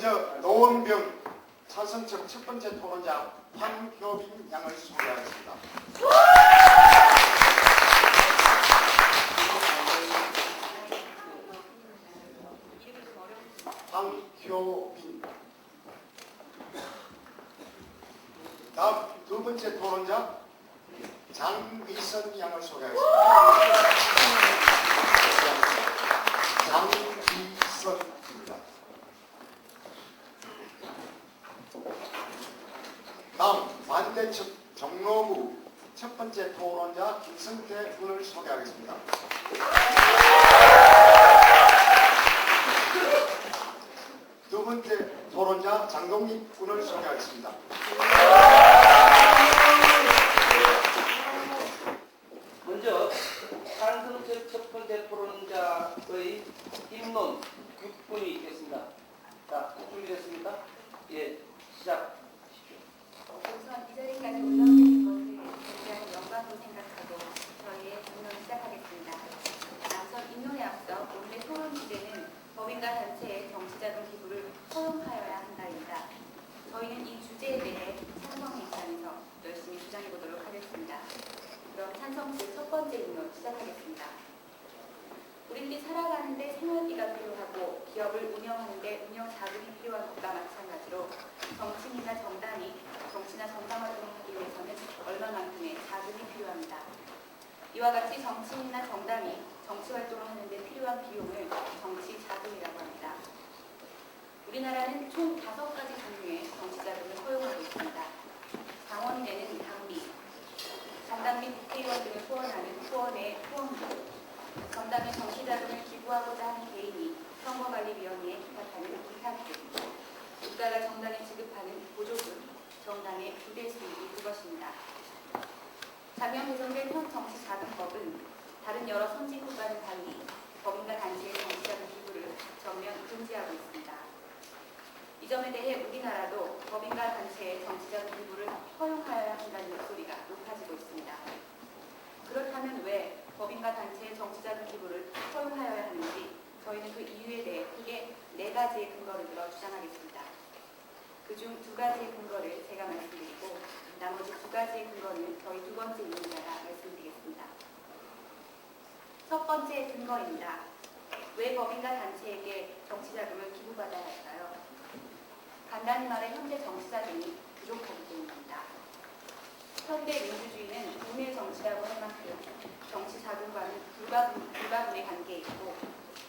먼저 노원병 찬성측 첫 번째 토론자 황효빈 양을 소개하겠습니다. 황효빈. 다음 두 번째 토론자 장위선 양을 소개하겠습니다. 장위선입니다. 다음 반대측 종로구 첫 번째 토론자 김성태 군을 소개하겠습니다. 두 번째 토론자 장동립 군을 소개하겠습니다. 먼저 찬성측 첫 번째 토론자의 입론 6분이 있겠습니다. 자, 준비됐습니까? 예, 시작하십시오. 우선 이 자리까지 올라오신 것을 굉장히 영광으로 생각하고 저희의 입론 시작하겠습니다. 앞선 입론에 앞서 오늘의 토론 주제는 법인과 단체의 정치자금 기부를 허용하여야 한다입니다. 저희는 이 주제에 대해 찬성의 입장에서 열심히 주장해 보도록 하겠습니다. 그럼 찬성 측 첫 번째 입론 시작하겠습니다. 우리들이 살아가는데 생활비가 필요하고 기업을 운영하는데 운영 자금이 필요한 것과 마찬가지로 정치인이나 정당이 정치나 정당 활동을 하기 위해서는 얼마만큼의 자금이 필요합니다. 이와 같이 정치인이나 정당이 정치 활동을 하는데 필요한 비용을 정치 자금이라고 합니다. 우리나라는 총 5가지 종류의 정치 자금을 허용하고 있습니다. 당원이 내는 당비, 정당 및 국회의원 등을 후원하는 후원의 후원비, 정당의 정치자금을 기부하고자 하는 개인이 선거관리위원회에 기탁하는 기탁금, 국가가 정당에 지급하는 보조금, 정당의 부대 수입이 그것입니다. 작년 개정된 현 정치자금법은 다른 여러 선진국과는 달리 법인과 단체의 정치자금 기부를 전면 금지하고 있습니다. 이 점에 대해 우리나라도 법인과 단체의 정치자금 기부를 허용하여야 한다는 목소리가 높아지고 있습니다. 그렇다면 왜 법인과 단체의 정치자금 기부를 허용하여야 하는지 저희는 그 이유에 대해 크게 4가지의 근거를 들어 주장하겠습니다. 그중 2가지의 근거를 제가 말씀드리고 나머지 2가지의 근거는 저희 두 번째 임의자가 말씀드리겠습니다. 첫 번째 근거입니다. 왜 법인과 단체에게 정치자금을 기부받아야 할까요? 간단히 말해 현재 정치자금이 부족하기 때문입니다. 현대 민주주의는 국내 정치라고 할 만큼 정치 자금과는 불가분의 관계에 있고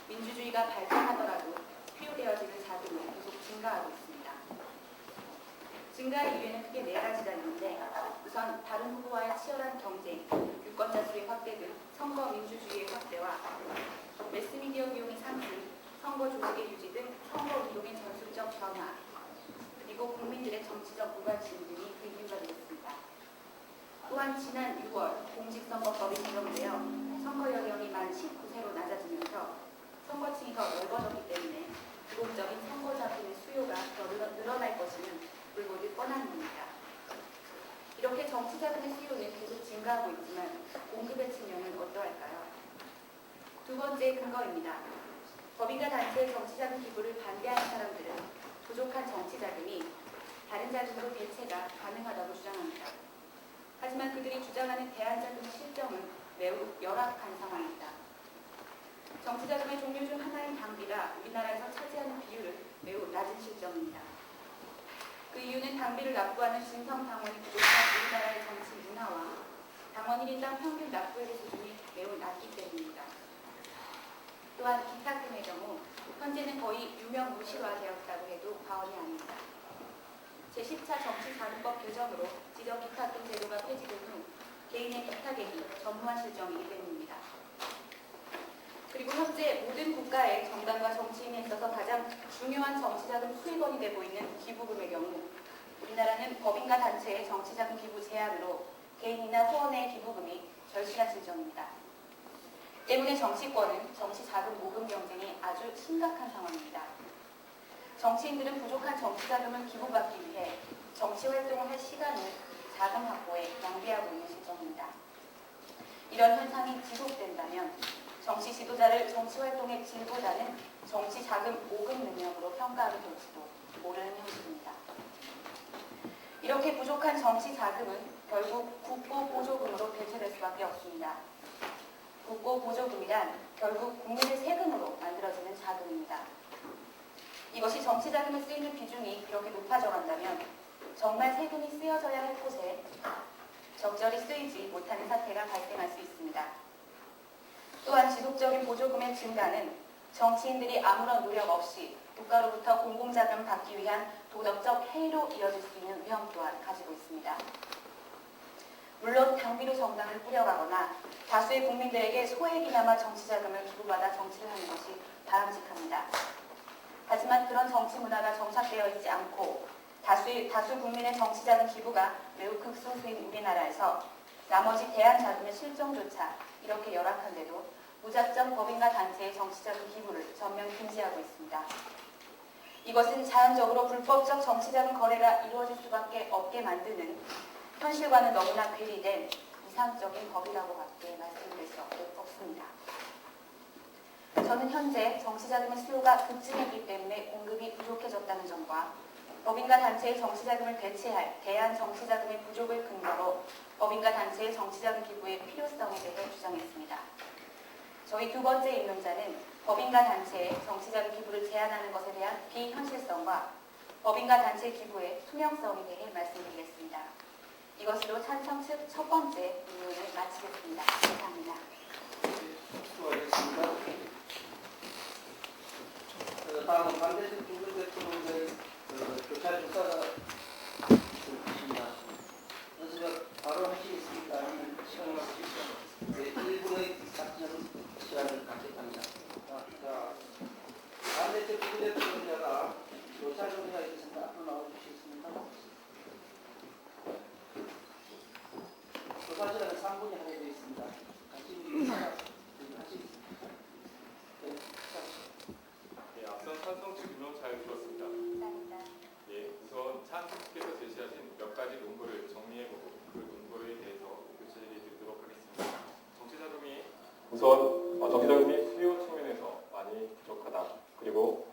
민주주의가 발전하더라도 필요되어지는 자금은 계속 증가하고 있습니다. 증가의 이유에는 크게 4가지가 있는데 우선 다른 후보와의 치열한 경쟁, 유권자 수의 확대 등 선거 민주주의의 확대와 매스미디어 비용의 상승, 선거 조직의 유지 등 선거 운동의 전술적 변화, 그리고 국민들의 정치적 무관심 등이 그 이유가 되겠습니다. 또한 지난 6월 공직선거법이 개정되어 선거 연령이 만 19세로 낮아지면서 선거층이 더 넓어졌기 때문에 기본적인 선거 자금의 수요가 더 늘어날 것임은 불보듯 뻔한 일입니다. 이렇게 정치 자금의 수요는 계속 증가하고 있지만 공급의 측면은 어떠할까요? 두 번째 근거입니다. 법인과 단체의 정치 자금 기부를 반대하는 사람들은 부족한 정치 자금이 다른 자금으로 대체가 가능하다고 주장합니다. 하지만 그들이 주장하는 대안자금의 실정은 매우 열악한 상황입니다. 정치자금의 종류 중 하나인 당비가 우리나라에서 차지하는 비율은 매우 낮은 실정입니다. 그 이유는 당비를 납부하는 진성 당원이 부족한 우리나라의 정치 문화와 당원 1인당 평균 납부액의 수준이 매우 낮기 때문입니다. 또한 기탁금의 경우 현재는 거의 유명무실화되었다고 해도 과언이 아닙니다. 제10차 정치자금법 개정으로 지적 기탁금 제도가 폐지된 후 개인의 기탁액이 전무한 실정이기 때문입니다. 그리고 현재 모든 국가의 정당과 정치인에 있어서 가장 중요한 정치자금 수입원이 되고 있는 기부금의 경우 우리나라는 법인과 단체의 정치자금 기부 제한으로 개인이나 후원의 기부금이 절실한 실정입니다. 때문에 정치권은 정치자금 모금 경쟁이 아주 심각한 상황입니다. 정치인들은 부족한 정치자금을 기부받기 위해 정치활동을 할 시간을 자금 확보에 낭비하고 있는 실정입니다. 이런 현상이 지속된다면 정치 지도 지도자를 정치활동의 질보다는 정치자금 모금 능력으로 평가하게 될지도 모르는 현실입니다. 이렇게 부족한 정치자금은 결국 국고보조금으로 대체될 수밖에 없습니다. 국고보조금이란 결국 국민의 세금으로 만들어지는 자금입니다. 이것이 정치자금에 쓰이는 비중이 그렇게 높아져 간다면 정말 세금이 쓰여져야 할 곳에 적절히 쓰이지 못하는 사태가 발생할 수 있습니다. 또한 지속적인 보조금의 증가는 정치인들이 아무런 노력 없이 국가로부터 공공자금을 받기 위한 도덕적 해이로 이어질 수 있는 위험 또한 가지고 있습니다. 물론 당비로 정당을 꾸려가거나 다수의 국민들에게 소액이나마 정치자금을 기부받아 정치를 하는 것이 바람직합니다. 하지만 그런 정치 문화가 정착되어 있지 않고 다수 국민의 정치자금 기부가 매우 극소수인 우리나라에서 나머지 대안 자금의 실정조차 이렇게 열악한데도 무작정 법인과 단체의 정치자금 기부를 전면 금지하고 있습니다. 이것은 자연적으로 불법적 정치자금 거래가 이루어질 수밖에 없게 만드는 현실과는 너무나 괴리된 이상적인 법이라고밖에 말씀드릴 수 없습니다. 저는 현재 정치자금의 수요가 급증했기 때문에 공급이 부족해졌다는 점과 법인과 단체의 정치자금을 대체할 대안 정치자금의 부족을 근거로 법인과 단체의 정치자금 기부의 필요성에 대해 주장했습니다. 저희 두 번째 임명자는 법인과 단체의 정치자금 기부를 제한하는 것에 대한 비현실성과 법인과 단체 기부의 투명성에 대해 말씀드리겠습니다. 이것으로 찬성 측 첫 번째 임명을 마치겠습니다. 감사합니다. 수고하셨습니다. 다음은 반대측 중국 대통령의 교차 조사가 있습니다. 그래서 바로 하시겠습니다. 시간을 주시죠. 1분의 답변 시간을 갖겠습니다. 자, 반대측 중국 대통령자가 교차 조사가 있습니다. 앞으로 나와주시겠습니까? 조사 시간은 3분이 하게 되어 있습니다. 같이 하시겠습니다. 예, 앞선 찬성 측 의견 잘 들었습니다. 감사합니다. 예, 우선 찬성 측께서 제시하신 몇 가지 논거를 정리해보고 그 논거에 대해서 교체를 드리도록 하겠습니다. 정치자금이 우선 정치자금이 수요 측면에서 많이 부족하다. 그리고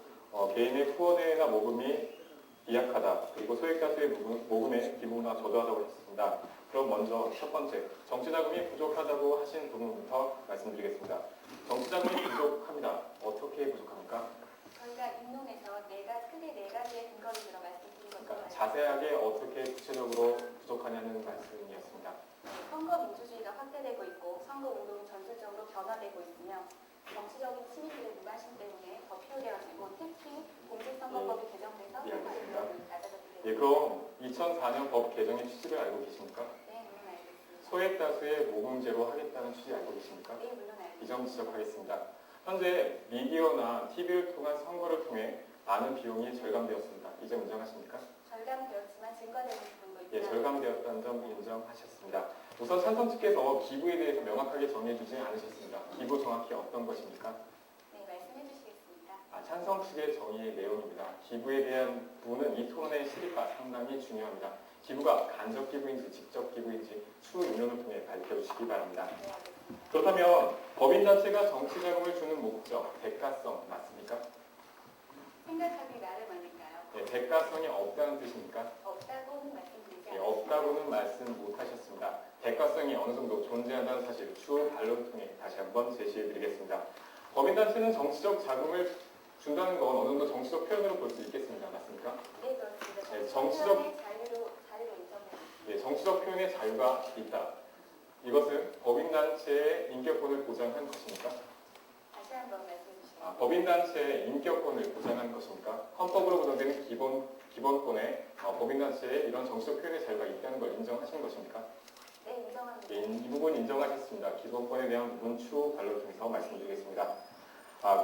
개인의 후원회나 모금이 미약하다. 그리고 소액다수의 모금의 기부가 저조하다고 했습니다. 그럼 먼저 첫 번째, 정치자금이 부족하다고 하신 부분부터 말씀드리겠습니다. 정치자금이 부족합니다. 어떻게 부족합니까? 저희가 인론에서 크게 네 가지의 근거를 들어 말씀드린 것처럼 자세하게 어떻게 구체적으로 부족하냐는 말씀이었습니다. 선거 민주주의가 확대되고 있고 선거 운동이 전술적으로 변화되고 있으며 정치적인 시민들의 무관심 때문에 더 필요되어지고 특히 공직선거법이 개정돼서 예, 선거 알겠습니다. 운동이 낮아졌기 예, 때문에 그럼 2004년 법 개정의 취지를 알고 계십니까? 네, 물론 알겠습니다. 소액다수의 모금제로 하겠다는 취지 알고 계십니까? 네, 물론 알겠습니다. 이 점 지적하겠습니다. 현재 미디어나 TV를 통한 선거를 통해 많은 비용이 절감되었습니다. 이 점 인정하십니까? 절감되었지만 증가되는 부분도 있다. 예, 절감되었다는 점 인정하셨습니다. 우선 찬성 측께서 기부에 대해서 명확하게 정해주지 않으셨습니다. 기부 정확히 어떤 것입니까? 네, 말씀해 주시겠습니다. 찬성 측의 정의의 내용입니다. 기부에 대한 부분은 이 토론의 시기가 상당히 중요합니다. 기부가 간접 기부인지 직접 기부인지 추후 인론을 통해 밝혀주시기 바랍니다. 네, 알겠습니다. 그렇다면 법인단체가 정치자금을 주는 목적, 대가성 맞습니까? 생각하기 나름 아닐까요? 네, 대가성이 없다는 뜻입니까? 없다고는 말씀드리지 네, 않습니다. 없다고는 말씀 못하셨습니다. 대가성이 어느 정도 존재한다는 사실을 추후 반론을 통해 다시 한번 제시해드리겠습니다. 법인단체는 정치적 자금을 준다는 건 어느 정도 정치적 표현으로 볼 수 있겠습니다. 맞습니까? 네, 그렇습니다. 네, 표현의 자유로 인정됩니다. 예, 정치적 표현의 자유가 있다. 이것은 법인단체의 인격권을 보장한 것입니까? 다시 한번 말씀해 주시겠습니다. 법인단체의 인격권을 보장한 것입니까? 헌법으로 보장되는 기본권에 법인단체에 이런 정치적 표현의 자유가 있다는 걸 인정하시는 것입니까? 네, 인정합니다. 예, 이 부분 인정하셨습니다. 기본권에 대한 부분 추후 반론을 통해서 말씀드리겠습니다.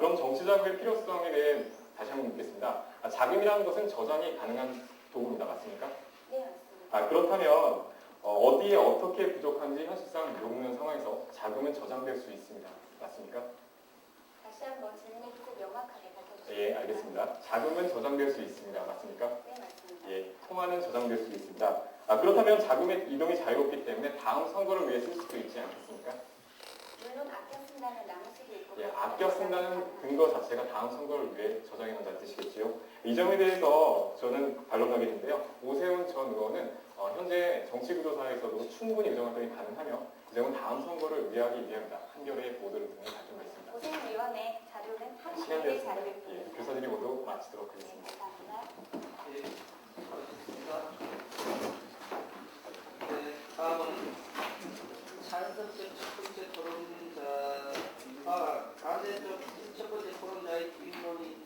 그럼 정치자금의 필요성에 대해 다시 한번 묻겠습니다. 자금이라는 것은 저장이 가능한 도구입니다. 맞습니까? 네, 맞습니다. 그렇다면 어디에 어떻게 부족한지 현실상 모르는 상황에서 자금은 저장될 수 있습니다. 맞습니까? 다시 한번 질문을 조금 명확하게 밝혀주시겠습니까? 예, 알겠습니다. 자금은 저장될 수 있습니다. 맞습니까? 네, 맞습니다. 예, 통화는 저장될 수 있습니다. 그렇다면 자금의 이동이 자유롭기 때문에 다음 선거를 위해 쓸 수도 있지 않겠습니까? 물론 아껴 쓴다면 남을 수도 있고 예, 아껴 쓴다는 근거 자체가 다음 선거를 위해 저장해 놓는다는 뜻이겠지요. 이 점에 대해서 저는 반론하겠는데요. 오세훈 전 의원은 현재 정치구조사에서도 충분히 의정 활동이 가능하며 이 점은 다음 선거를 위하기 위함이다. 한겨레 보도를 통해 밝힌 바 있습니다. 오세훈 의원의 자료는 시간 한겨레 되었습니다. 자료를 예, 통해서. 교사들이 모두 마치도록 네, 하겠습니다. 감사합니다. 예, 수고하셨습니다. 네, 다음은 찬성적 첫 번째 토론자, 반대적 첫 번째 토론자의 질문이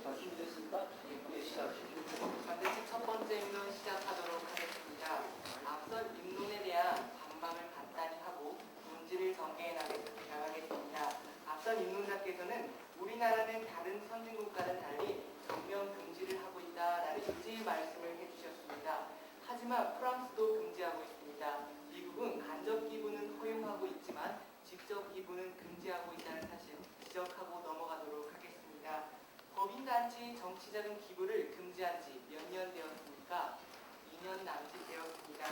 다 준비됐습니까? 예, 시작하십시오. 반드시 첫 번째 입론 시작하도록 하겠습니다. 앞선 입론에 대한 반박을 간단히 하고 논지를 전개해 나가겠습니다. 앞선 입론자께서는 우리나라는 다른 선진국과는 달리 전면 금지를 하고 있다라는 의지의 말씀을 해주셨습니다. 하지만 프랑스도 금지하고 있습니다. 미국은 간접 기부는 허용하고 있지만 직접 기부는 금지하고 있다는 사실 지적하고 넘어가도록 하겠습니다. 법인단체 정치자금 기부를 금지한 지 몇 년 되었습니까? 2년 남짓 되었습니다.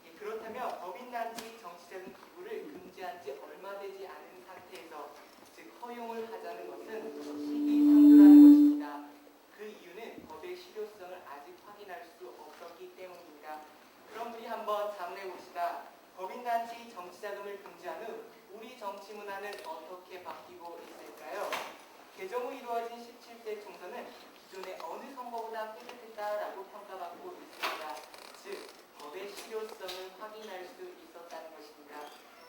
예, 그렇다면 법인단체 정치자금 기부를 금지한 지 얼마 되지 않은 상태에서 즉 허용을 하자는 것은 시기상조라는 것입니다. 그 이유는 법의 실효성을 아직 확인할 수 없었기 때문입니다. 그럼 우리 한번 자문해 봅시다. 법인단체 정치자금을 금지한 후 우리 정치 문화는 어떻게 바뀌고 있을까요? 개정 후 이루어진 17대 총선은 기존의 어느 선거보다 깨끗했다라고 평가받고 있습니다. 즉, 법의 실효성을 확인할 수 있었다는 것입니다.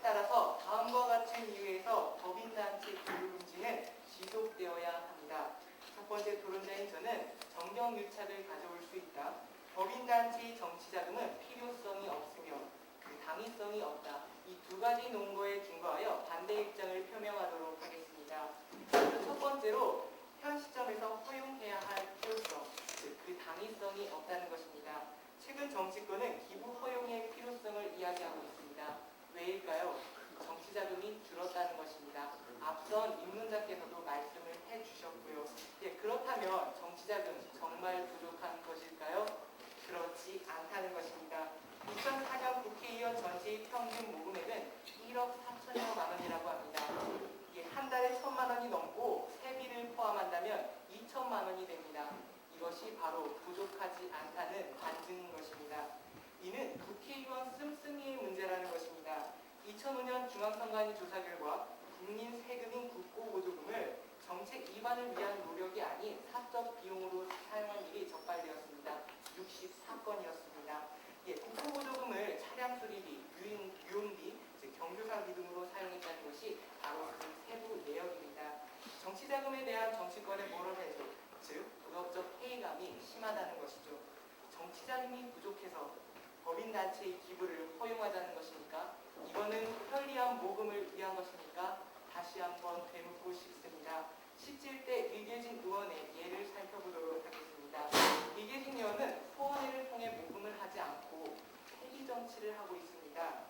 따라서 다음과 같은 이유에서 법인단체 기부 금지는 지속되어야 합니다. 첫 번째 토론자인 저는 정경유착을 가져올 수 있다. 법인단체 정치자금은 필요성이 없으며 그 당위성이 없다. 이 두 가지 논거에 근거하여 반대 입장을 표명하도록 하겠습니다. 첫 번째로 현 시점에서 허용해야 할 필요성, 즉 그 당위성이 없다는 것입니다. 최근 정치권은 기부 허용의 필요성을 이야기하고 있습니다. 왜일까요? 정치자금이 줄었다는 것입니다. 앞선 입문자께서도 말씀을 해주셨고요. 예, 그렇다면 정치자금 정말 부족한 것일까요? 그렇지 않다는 것입니다. 2004년 국회의원 전체의 평균 모금액은 1억 4천여만 원이라고 합니다. 예, 한 달에 1,000만 원이 넘고 세비를 포함한다면 2천만 원이 됩니다. 이것이 바로 부족하지 않다는 반증인 것입니다. 이는 국회의원 씀씀이의 문제라는 것입니다. 2005년 중앙선관위 조사 결과 국민 세금인 국고보조금을 정책 이반을 위한 노력이 아닌 사적 비용으로 사용한 일이 적발되었습니다. 64건이었습니다. 예, 국고보조금을 차량 수리비, 유흥비, 즉 경조사비 등으로 사용했다는 것이 바로 그 세부 내역입니다. 정치자금에 대한 정치권의 모럴 해소, 즉 도덕적 회의감이 심하다는 것이죠. 정치자금이 부족해서 법인단체의 기부를 허용하자는 것입니까? 이거는 편리한 모금을 위한 것입니까? 다시 한번 되묻고 싶습니다. 17대 이계진 의원의 예를 살펴보도록 하겠습니다. 이계진 의원은 소원회를 통해 모금을 하지 않고 폐기 정치를 하고 있습니다.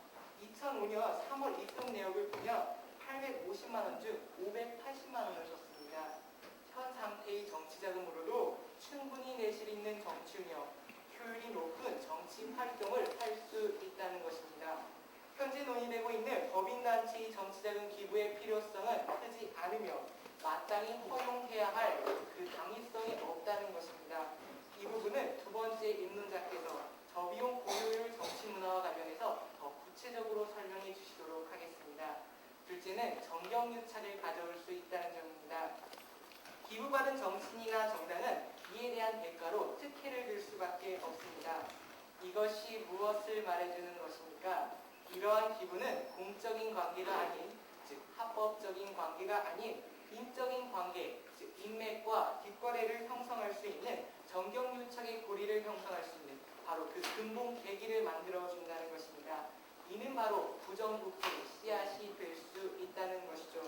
2005년 3월 입금 내역을 보면 850만 원 중 580만 원을 줬습니다. 현 상태의 정치자금으로도 충분히 내실 있는 정치운영, 효율이 높은 정치 활동을 할 수 있다는 것입니다. 현재 논의되고 있는 법인단체 정치자금 기부의 필요성은 크지 않으며 마땅히 허용해야 할 그 당위성이 없다는 것입니다. 이 부분은 두 번째 입론자께서 저비용 고효율 정치문화와 관련해서 더 구체적으로 설명해 주시도록 하겠습니다. 둘째는 정경유착을 가져올 수 있다는 점입니다. 기부받은 정치인이나 정당은 이에 대한 대가로 특혜를 들 수밖에 없습니다. 이것이 무엇을 말해주는 것입니까? 이러한 기부는 공적인 관계가 아닌, 즉 합법적인 관계가 아닌 인적인 관계, 즉 인맥과 뒷거래를 형성할 수 있는 정경유착의 고리를 형성할 수 있는 바로 그 근본 계기를 만들어준다는 것입니다. 이는 바로 부정부패의 씨앗이 될 수 있다는 것이죠.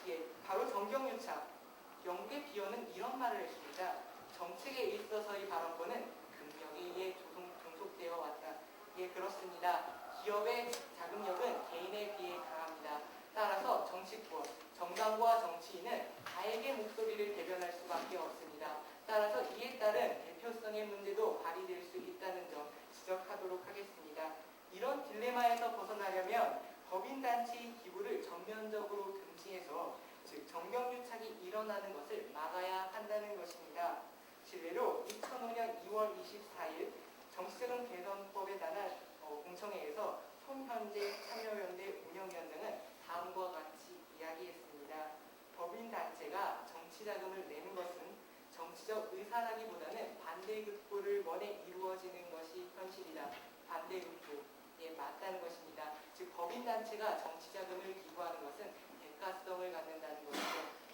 예, 바로 정경유착. 영국의 비어는 이런 말을 했습니다. 정책에 있어서의 발언권은 금력에 의해 종속되어 왔다. 예, 그렇습니다. 기업의 자금력은 개인에 비해 강합니다. 따라서 정치권, 정당과 정치인은 다에게 목소리를 대변할 수밖에 없습니다. 따라서 이에 따른 대표성의 문제도 발휘될 수 있다는 점 지적하도록 하겠습니다. 이런 딜레마에 곤란에서 벗어나려면 법인단체의 기부를 전면적으로 금지해서 즉 정경유착이 일어나는 것을 막아야 한다는 것입니다. 실례로 2005년 2월 24일 정치자금 개선법에 관한 공청회에서 손현재 참여연대 운영위원장은 다음과 같이 이야기했습니다. 법인단체가 정치자금을 내는 것은 정치적 의사라기보다는 반대급부를 원해 이루어지는 것이 현실이다. 반대급부에 맞다는 것입니다. 즉 법인단체가 정치자금을 기부하는 것은 대가성을 갖는다는 것이죠.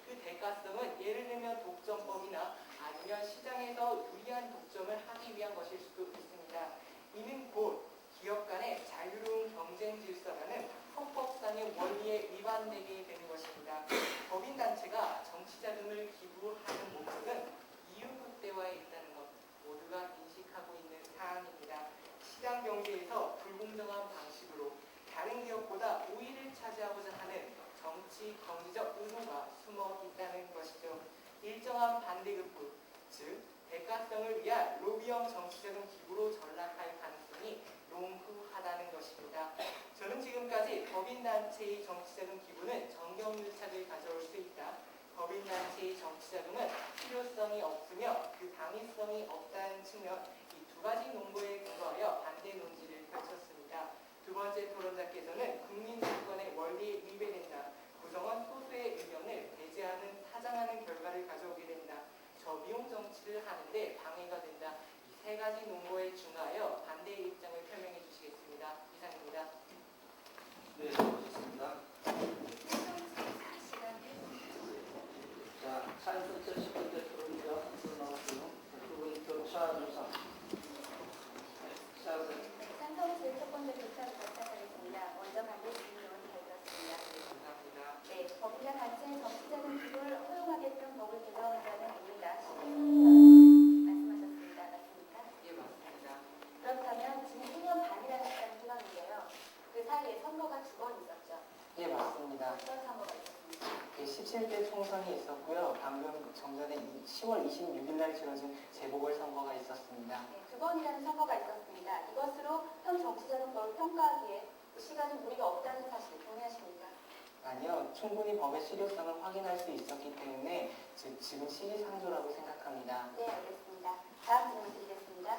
그 대가성은 예를 들면 독점법이나 아니면 시장에서 유리한 독점을 하기 위한 것일 수도 있습니다. 이는 곧 기업 간의 자유로운 경쟁 질서라는 헌법상의 원리에 위반되게 되는 것입니다. 법인단체가 정치자금을 기부하는 목적은 이윤극대화에 있다는 것 모두가 인식하고 있는 사항입니다. 시장 경제에서 불공정한 방식으로 다른 기업보다 우위를 차지하고자 하는 정치 경제적 의도가 숨어 있다는 것이죠. 일정한 반대급부, 즉 대가성을 위한 로비형 정치자금 기부로 전락할 가능성이 농후하다는 것입니다. 저는 지금까지 법인단체의 정치자금 기부는 정경유착을 가져올 수 있다. 법인단체의 정치자금은 필요성이 없으며 그 당위성이 없다는 측면 이 두 가지 논거에 근거하여 반대 논지를 펼쳤습니다. 두 번째 토론자께서는 국민주권의 원리에 위배된다. 구성원 소수의 의견을 배제하는 타장하는 결과를 가져오게 된다. 저비용 정치를 하는데 방해가 된다. 이 세 가지 논거에 준하여 반대의 입장을 표명해 주시겠습니다. 이상입니다. 네, 수고하셨습니다. 자, 사연센터 10번째 토론자 앞으로 나왔고요. 두 분 교차 조사. 시작하세요. 산성실 첫 번째 교차부터 시작하겠습니다. 먼저 반대 질의원 잘 들었습니다. 감사합니다. 네, 법인과 단체의 정치자금 기부를 허용하게끔 법을 개정한다는 의미가 11년 말씀하셨습니다. 맞습니까? 예, 맞습니다. 그렇다면 지금 1년 반이라는 시간이 흘렀는데요. 그 사이에 선거가 두 번 있었죠. 예, 맞습니다. 어떤 선거가 있었습니까? 17대 총선이 있었고요. 방금 정전에 10월 26일 날 치러진 재보궐선거가 있었습니다. 네, 두 번이라는 선거가 있었습니다. 이것으로 현 정치자금법을 평가하기에 시간이 무리가 없다는 사실 동의하십니까? 아니요, 충분히 법의 실효성을 확인할 수 있었기 때문에 지금 시기상조라고 생각합니다. 네, 알겠습니다. 다음 질문 드리겠습니다.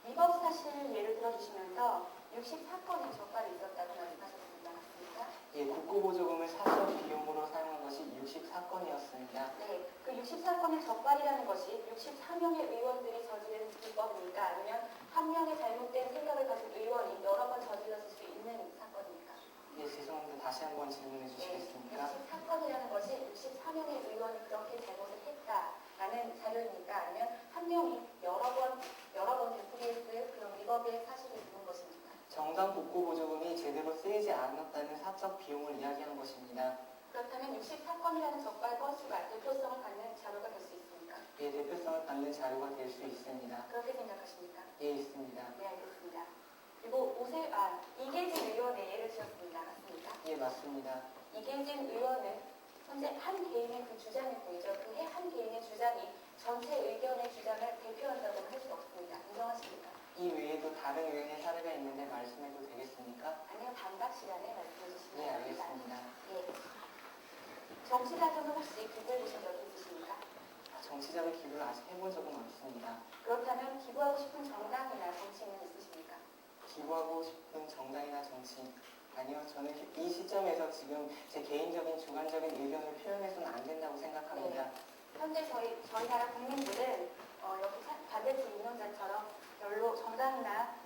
위법 사실 예를 들어주시면서 64건의 적발이 있었다고 말씀하셨습니다. 맞습니까? 예, 국고보조금을 사적 비용으로 사용한 것이 64건이었습니다. 네, 그 64건의 적발이라는 것이 64명의 의원들이 저지른 불법입니까? 아니면 한 명의 잘못된 생각을 가진 의원이 여러 번 저질렀을 수 있는 사건입니까? 예, 죄송합니다. 다시 한번 질문해 주시겠습니까? 64건이라는 것이 64명의 의원이 그렇게 잘못을 했다라는 자료입니까? 아니면 한 명이 여러 번 되풀이했을 그런 위법의 사실이 있는 것입니까? 정당 국고보조금이 제대로 쓰이지 않았다는 사적 비용을 이야기한 것입니다. 그렇다면 64건이라는 적발 건수가 대표성을 갖는 자료가 될 수 있습니까? 예, 대표성을 갖는 자료가 될 수 있습니다. 그렇게 생각하십니까? 예, 있습니다. 네, 알겠습니다. 그리고 이계진 의원의 예를 들었습니다. 맞습니까? 예, 맞습니다. 이계진 의원은 현재 한 개인의 그 주장일 뿐이죠. 그 한 개인의 주장이 전체 의견의 주장을 대표한다고는 할 수 없습니다. 인정하십니까? 이 외에도 다른 의원의 사례가 있는데 말씀해도 되겠습니까? 아니요, 반박 시간에 말씀해 주시면 네, 됩니다. 알겠습니다. 예. 정치자금을 혹시 기부해 보신 적이 있으십니까? 정치자금 기부를 아직 해본 적은 없습니다. 그렇다면 기부하고 싶은 정당이나 정치인은 있으십니까? 기부하고 싶은 정당이나 정치인 아니요, 저는 이 시점에서 지금 제 개인적인 주관적인 의견을 표현해서는 안 된다고 생각합니다. 현재 저희 나라 국민들은 여기 반대쪽 운영자처럼 별로 정당이나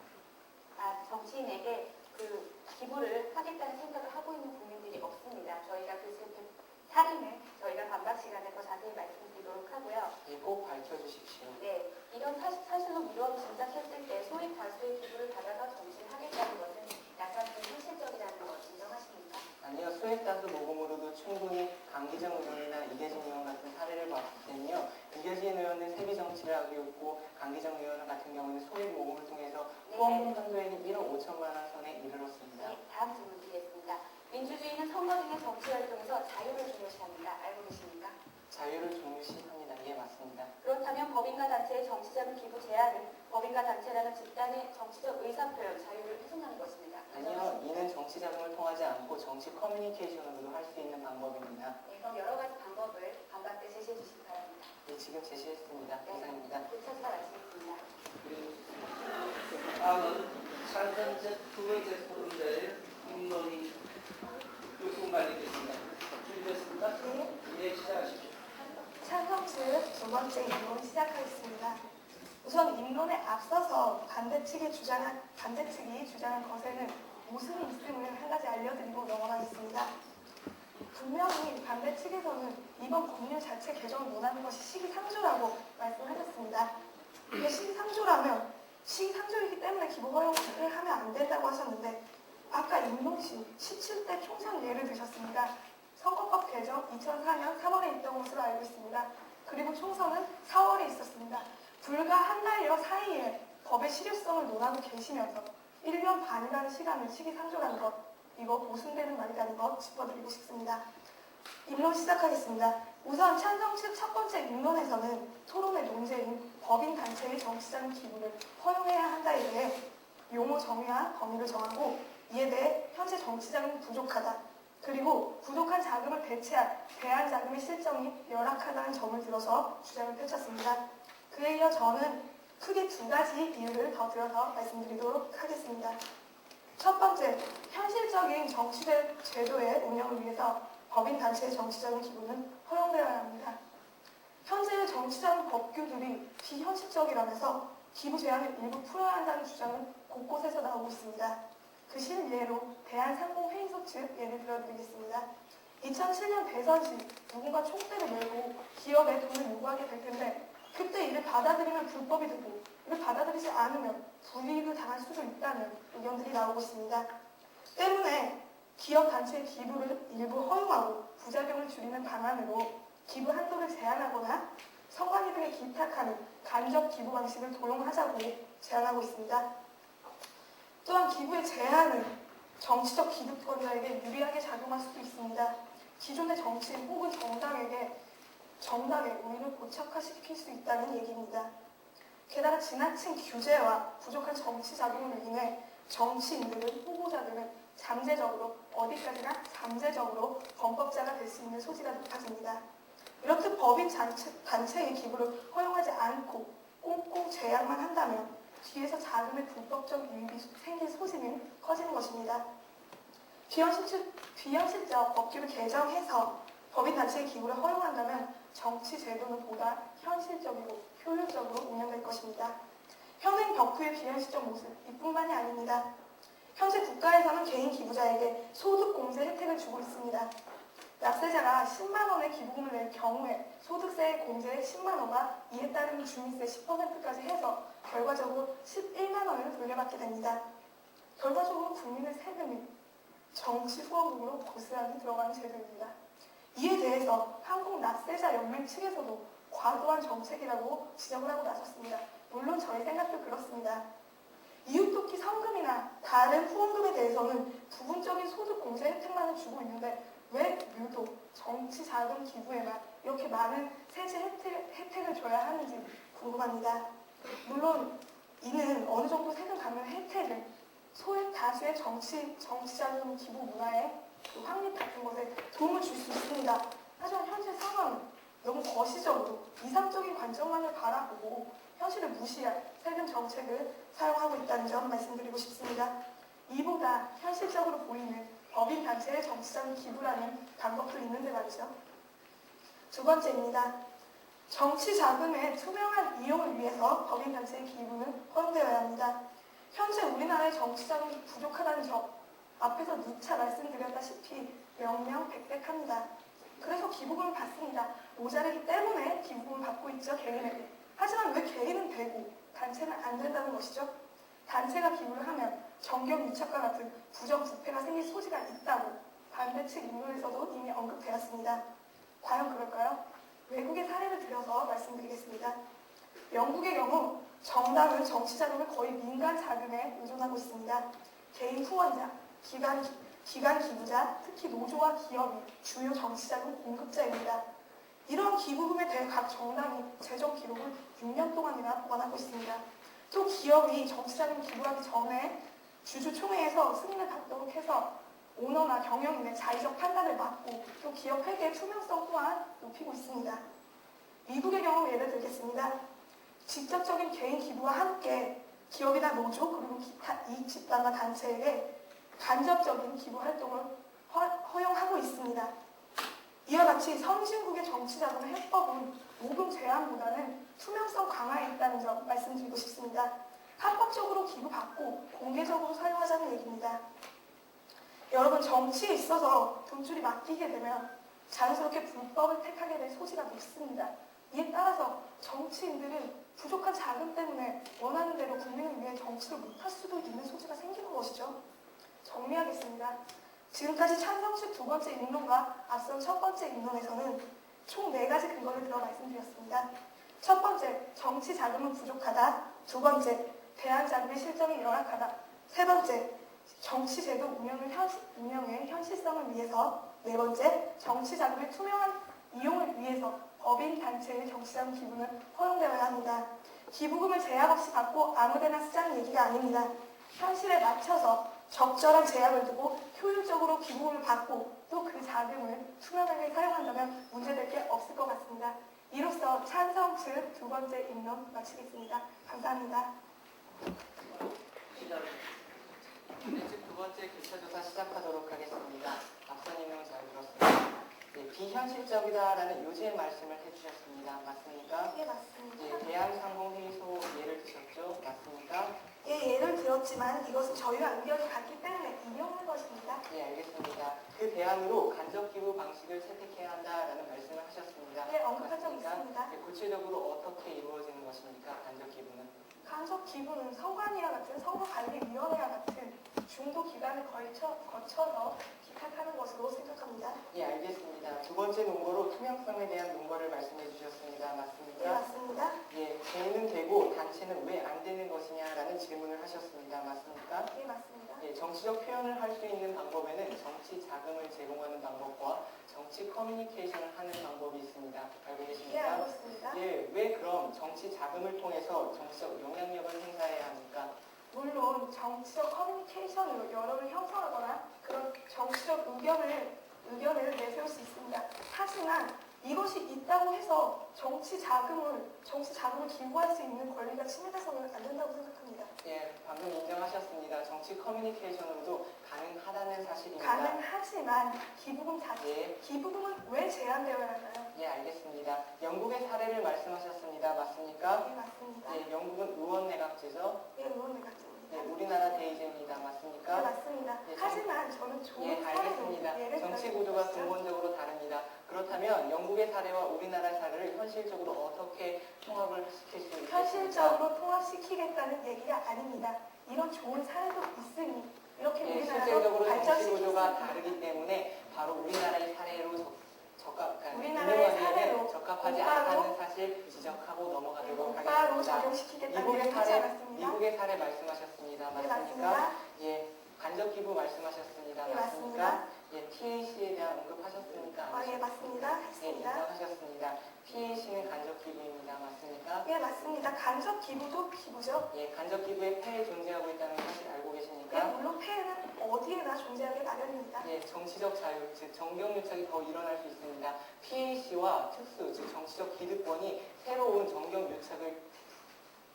정치인에게 그 기부를 하겠다는 생각을 하고 있는 국민들이 없습니다. 저희가 그 사례는 저희가 반박 시간에 더 자세히 말씀드리도록 하고요. 예, 꼭 밝혀주십시오. 네, 이런 사실로 미뤄 짐작했을 때 소액 다수의 기부를 받아서 정치를 하겠다는 것은 약간 불현실적이라는 것 인정하십니까? 아니요, 소액다수 모금으로도 충분히 강기정 의원이나 이계진 의원 같은 사례를 봤을 때는요, 이계진 의원은 세비 정치를 하고 있고 강기정 의원 같은 경우는 소액 모금을 통해서 후원금 한도에는 1억 5천만 원 선에 이르렀습니다. 네, 다음 질문 드리겠습니다. 민주주의는 선거 등의 정치 활동에서 자유를 중요시합니다. 알고 계십니까? 자유를 중시합니다. 예, 맞습니다. 그렇다면 법인과 단체의 정치자금 기부 제한은 법인과 단체라는 집단의 정치적 의사표현 자유를 훼손하는 것입니다. 정치 커뮤니케이션으로도 할 수 있는 방법입니다. 네, 그럼 여러 가지 방법을 반박 때 제시해 주시기 바랍니다. 네, 지금 제시했습니다. 이상입니다. 고쳐서 마치겠습니다. 다음은 두 번째 토론자의 임론이 요청받겠습니다. 준비됐습니까? 네. 네, 시작하십시오. 찬성 측 두 번째 입론 시작하겠습니다. 우선 입론에 앞서서 반대측이 주장한 것에는 모순이 있음을 한 가지 알려드리고 넘어가겠습니다. 분명히 반대측에서는 이번 법률 자체 개정을 원하는 것이 시기상조라고 말씀하셨습니다. 이게 시기상조라면 시기상조이기 때문에 기부 허용을 하면 안 된다고 하셨는데 아까 임동씨 17대 총선 예를 드셨습니다. 선거법 개정 2004년 3월에 있던 것으로 알고 있습니다. 그리고 총선은 4월에 있었습니다. 불과 한 달여 사이에 법의 실효성을 논하고 계시면서 1년 반이라는 시간을 시기상조라는 것, 이거 모순되는 말이라는 것 짚어드리고 싶습니다. 입론 시작하겠습니다. 우선 찬성 측 첫 번째 입론에서는 토론의 논제인 법인단체의 정치자금 기부를 허용해야 한다에 대해 용어 정의와 범위를 정하고 이에 대해 현재 정치자금이 부족하다. 그리고 부족한 자금을 대체할 대안 자금의 실정이 열악하다는 점을 들어서 주장을 펼쳤습니다. 그에 이어 저는 크게 두 가지 이유를 더 들어서 말씀드리도록 하겠습니다. 첫 번째, 현실적인 정치적 제도의 운영을 위해서 법인단체의 정치자금 기부는 허용되어야 합니다. 현재의 정치자금 법규들이 비현실적이라면서 기부 제한을 일부 풀어야 한다는 주장은 곳곳에서 나오고 있습니다. 그 실예로 대한상공회의소 측 예를 들어드리겠습니다. 2007년 대선 시 누군가 총대를 메고 기업에 돈을 요구하게 될 텐데 그때 이를 받아들이면 불법이 되고 이를 받아들이지 않으면 불이익을 당할 수도 있다는 의견들이 나오고 있습니다. 때문에 기업 단체의 기부를 일부 허용하고 부작용을 줄이는 방안으로 기부 한도를 제한하거나 선관위 등에 기탁하는 간접 기부 방식을 도용하자고 제안하고 있습니다. 또한 기부의 제한은 정치적 기득권자에게 유리하게 작용할 수도 있습니다. 기존의 정치인 혹은 정당의 우위를 고착화시킬 수 있다는 얘기입니다. 게다가 지나친 규제와 부족한 정치 자금으로 인해 정치인들은 후보자들은 잠재적으로 어디까지나 잠재적으로 범법자가 될 수 있는 소지가 높아집니다. 이렇게 법인 단체의 기부를 허용하지 않고 꽁꽁 제약만 한다면 뒤에서 자금의 불법적 유입이 생길 소지는 커지는 것입니다. 비현실적 법규를 개정해서 법인단체의 기부를 허용한다면 정치 제도는 보다 현실적이고 효율적으로 운영될 것입니다. 현행 벽후의 비현실적 모습 이뿐만이 아닙니다. 현재 국가에서는 개인 기부자에게 소득 공제 혜택을 주고 있습니다. 납세자가 10만 원의 기부금을 낼 경우에 소득세 공제 10만 원과 이에 따르는 주민세 10%까지 해서 결과적으로 11만 원을 돌려받게 됩니다. 결과적으로 국민의 세금이 정치 후원금으로 고스란히 들어가는 제도입니다. 이에 대해서 한국납세자연맹 측에서도 과도한 정책이라고 지적을 하고 나섰습니다. 물론 저희 생각도 그렇습니다. 이웃돕기 성금이나 다른 후원금에 대해서는 부분적인 소득 공제 혜택만을 주고 있는데 왜 유독 정치 자금 기부에만 이렇게 많은 세제 혜택을 줘야 하는지 궁금합니다. 물론 이는 어느 정도 세금 감면 혜택을 소액 다수의 정치 자금 기부 문화의 확립 같은 것에 도움을 줄 수 있습니다. 하지만 현재 상황은 너무 거시적으로 이상적인 관점만을 바라보고 현실을 무시할 세금 정책을 사용하고 있다는 점 말씀드리고 싶습니다. 이보다 현실적으로 보이는 법인단체의 정치자금 기부라는 방법도 있는데 말이죠. 두 번째입니다. 정치자금의 투명한 이용을 위해서 법인단체의 기부는 허용되어야 합니다. 현재 우리나라의 정치자금이 부족하다는 점 앞에서 누차 말씀드렸다시피 명명백백합니다. 그래서 기부금을 받습니다. 모자르기 때문에 기부금을 받고 있죠, 개인에게. 하지만 왜 개인은 되고 단체는 안 된다는 것이죠? 단체가 기부를 하면 정경 유착과 같은 부정부패가 생길 소지가 있다고 반대측 인론에서도 이미 언급되었습니다. 과연 그럴까요? 외국의 사례를 들어서 말씀드리겠습니다. 영국의 경우 정당은 정치자금을 거의 민간 자금에 의존하고 있습니다. 개인 후원자, 기관 기부자, 특히 노조와 기업이 주요 정치자금 공급자입니다. 이러한 기부금에 대해 각 정당이 재정 기록을 6년 동안이나 보관하고 있습니다. 또 기업이 정치자금 기부하기 전에 주주총회에서 승인을 받도록 해서 오너나 경영인의 자의적 판단을 막고 또 기업 회계의 투명성 또한 높이고 있습니다. 미국의 경우 예를 들겠습니다. 직접적인 개인 기부와 함께 기업이나 노조 그리고 기타 이익 집단과 단체에게 간접적인 기부 활동을 허용하고 있습니다. 이와 같이 선진국의 정치자금 해법은 모금 제한보다는 투명성 강화에 있다는 점 말씀드리고 싶습니다. 합법적으로 기부받고 공개적으로 사용하자는 얘기입니다. 여러분, 정치에 있어서 돈줄이 맡기게 되면 자연스럽게 불법을 택하게 될 소지가 높습니다. 이에 따라서 정치인들은 부족한 자금 때문에 원하는 대로 국민을 위해 정치를 못할 수도 있는 소지가 생기는 것이죠. 정리하겠습니다. 지금까지 찬성식 두 번째 입론과 앞선 첫 번째 입론에서는 총 4가지 근거를 들어 말씀드렸습니다. 첫 번째, 정치 자금은 부족하다. 두 번째, 대안 자금의 실정이 열악하다. 세 번째, 정치 제도 운영의 현실성을 위해서. 네 번째, 정치 자금의 투명한 이용을 위해서 법인 단체의 정치자금 기부는 허용되어야 합니다. 기부금을 제약 없이 받고 아무데나 쓰자는 얘기가 아닙니다. 현실에 맞춰서 적절한 제약을 두고 효율적으로 기부금을 받고 또 그 자금을 투명하게 사용한다면 문제될 게 없을 것 같습니다. 이로써 찬성 측 두 번째 입론 마치겠습니다. 감사합니다. 즉 두 번째 교차조사 시작하도록 하겠습니다. 앞선 인용 잘 들었습니다. 네, 비현실적이다라는 요지의 말씀을 해주셨습니다. 맞습니까? 예, 맞습니다. 대한상공회의소 예를 드셨죠? 맞습니까? 예, 예를 들었지만 이것은 저희와 의견이 같기 때문에 인용한 것입니다. 네, 알겠습니다. 그 대안으로 간접기부 방식을 채택해야 한다라는 말씀을 하셨습니다. 네, 언급한 적 맞습니까? 있습니다. 네, 구체적으로 어떻게 이루어지는 것입니까? 간접기부는? 간접 기부는 선관위와 같은 선거관리위원회와 같은 중도 기관을 거쳐서 기탁하는 것으로 생각합니다. 예, 알겠습니다. 두 번째 논거로 투명성에 대한 논거를 말씀해 주셨습니다. 네, 맞습니까? 맞습니다. 예, 개인은 되고 단체는 왜 안 되는 것이냐라는 질문을 하셨습니다. 맞습니까? 예, 맞습니다. 예, 정치적 표현을 할 수 있는 방법에는 정치 자금을 제공하는 방법과 정치 커뮤니케이션을 하는 방법이 있습니다. 알고 예, 계십니까? 알고 있습니다. 예, 왜 그럼 정치 자금을 통해서 정치적 영향력을 행사해야 합니까? 물론 정치적 커뮤니케이션으로 여론을 형성하거나 그런 정치적 의견을 내세울 수 있습니다. 하지만 이것이 있다고 해서 정치 자금을 기부할 수 있는 권리가 침해돼서는 안 된다고 생각합니다. 예, 방금 인정하셨습니다. 정치 커뮤니케이션으로도 가능하다는 사실입니다. 가능하지만 기부금 예, 기부금은 왜 제한되어야 하나요? 예, 알겠습니다. 영국의 사례를 말씀하셨습니다. 맞습니까? 예, 맞습니다. 예, 영국은 의원내각제죠. 예, 의원내각제입니다. 예, 우리나라 대의제입니다. 예, 맞습니까? 맞습니다. 예, 하지만 저는 좋은 예, 사례로 알겠습니다. 예를 정치 들어서 구조가 근본적으로 다릅니다. 그렇다면 영국의 사례와 우리나라 사례를 현실적으로 어떻게 통합을 시킬 수 있습니까? 현실적으로 통합시키겠다는 얘기가 아닙니다. 이런 좋은 사례도 있으니 이렇게 예, 우리나라도 실질적으로 정치 발전시킬 수 구조가 있습니다. 다르기 때문에 바로 우리나라의 사례로 우리나라의 사례로 적합하지 곧바로 않다는 사실 지적하고 넘어가도록 곧바로 하겠습니다. 적용시키겠다는 미국의 얘기하지 사례, 않았습니다. 미국의 사례 말씀하셨습니다. 네, 맞습니까? 맞습니다. 예, 간접 기부 말씀하셨습니다. 네, 맞습니까? 맞습니다. 예, TAC에 대한 언급하셨습니까? 아, 예, 맞습니다. 예, 했습니다. 인정하셨습니다. TAC는 간접 기부입니다. 맞습니까? 예, 맞습니다. 간접 기부도 기부죠. 예, 간접 기부에 폐해 존재하고 있다는 사실 알고 예, 계십니까? 물론 폐해는 어디에나 존재하게 마련입니다. 예, 정치적 자유, 즉 정경유착이 더 일어날 수 있습니다. PAC와 특수, 즉 정치적 기득권이 새로운 정경유착을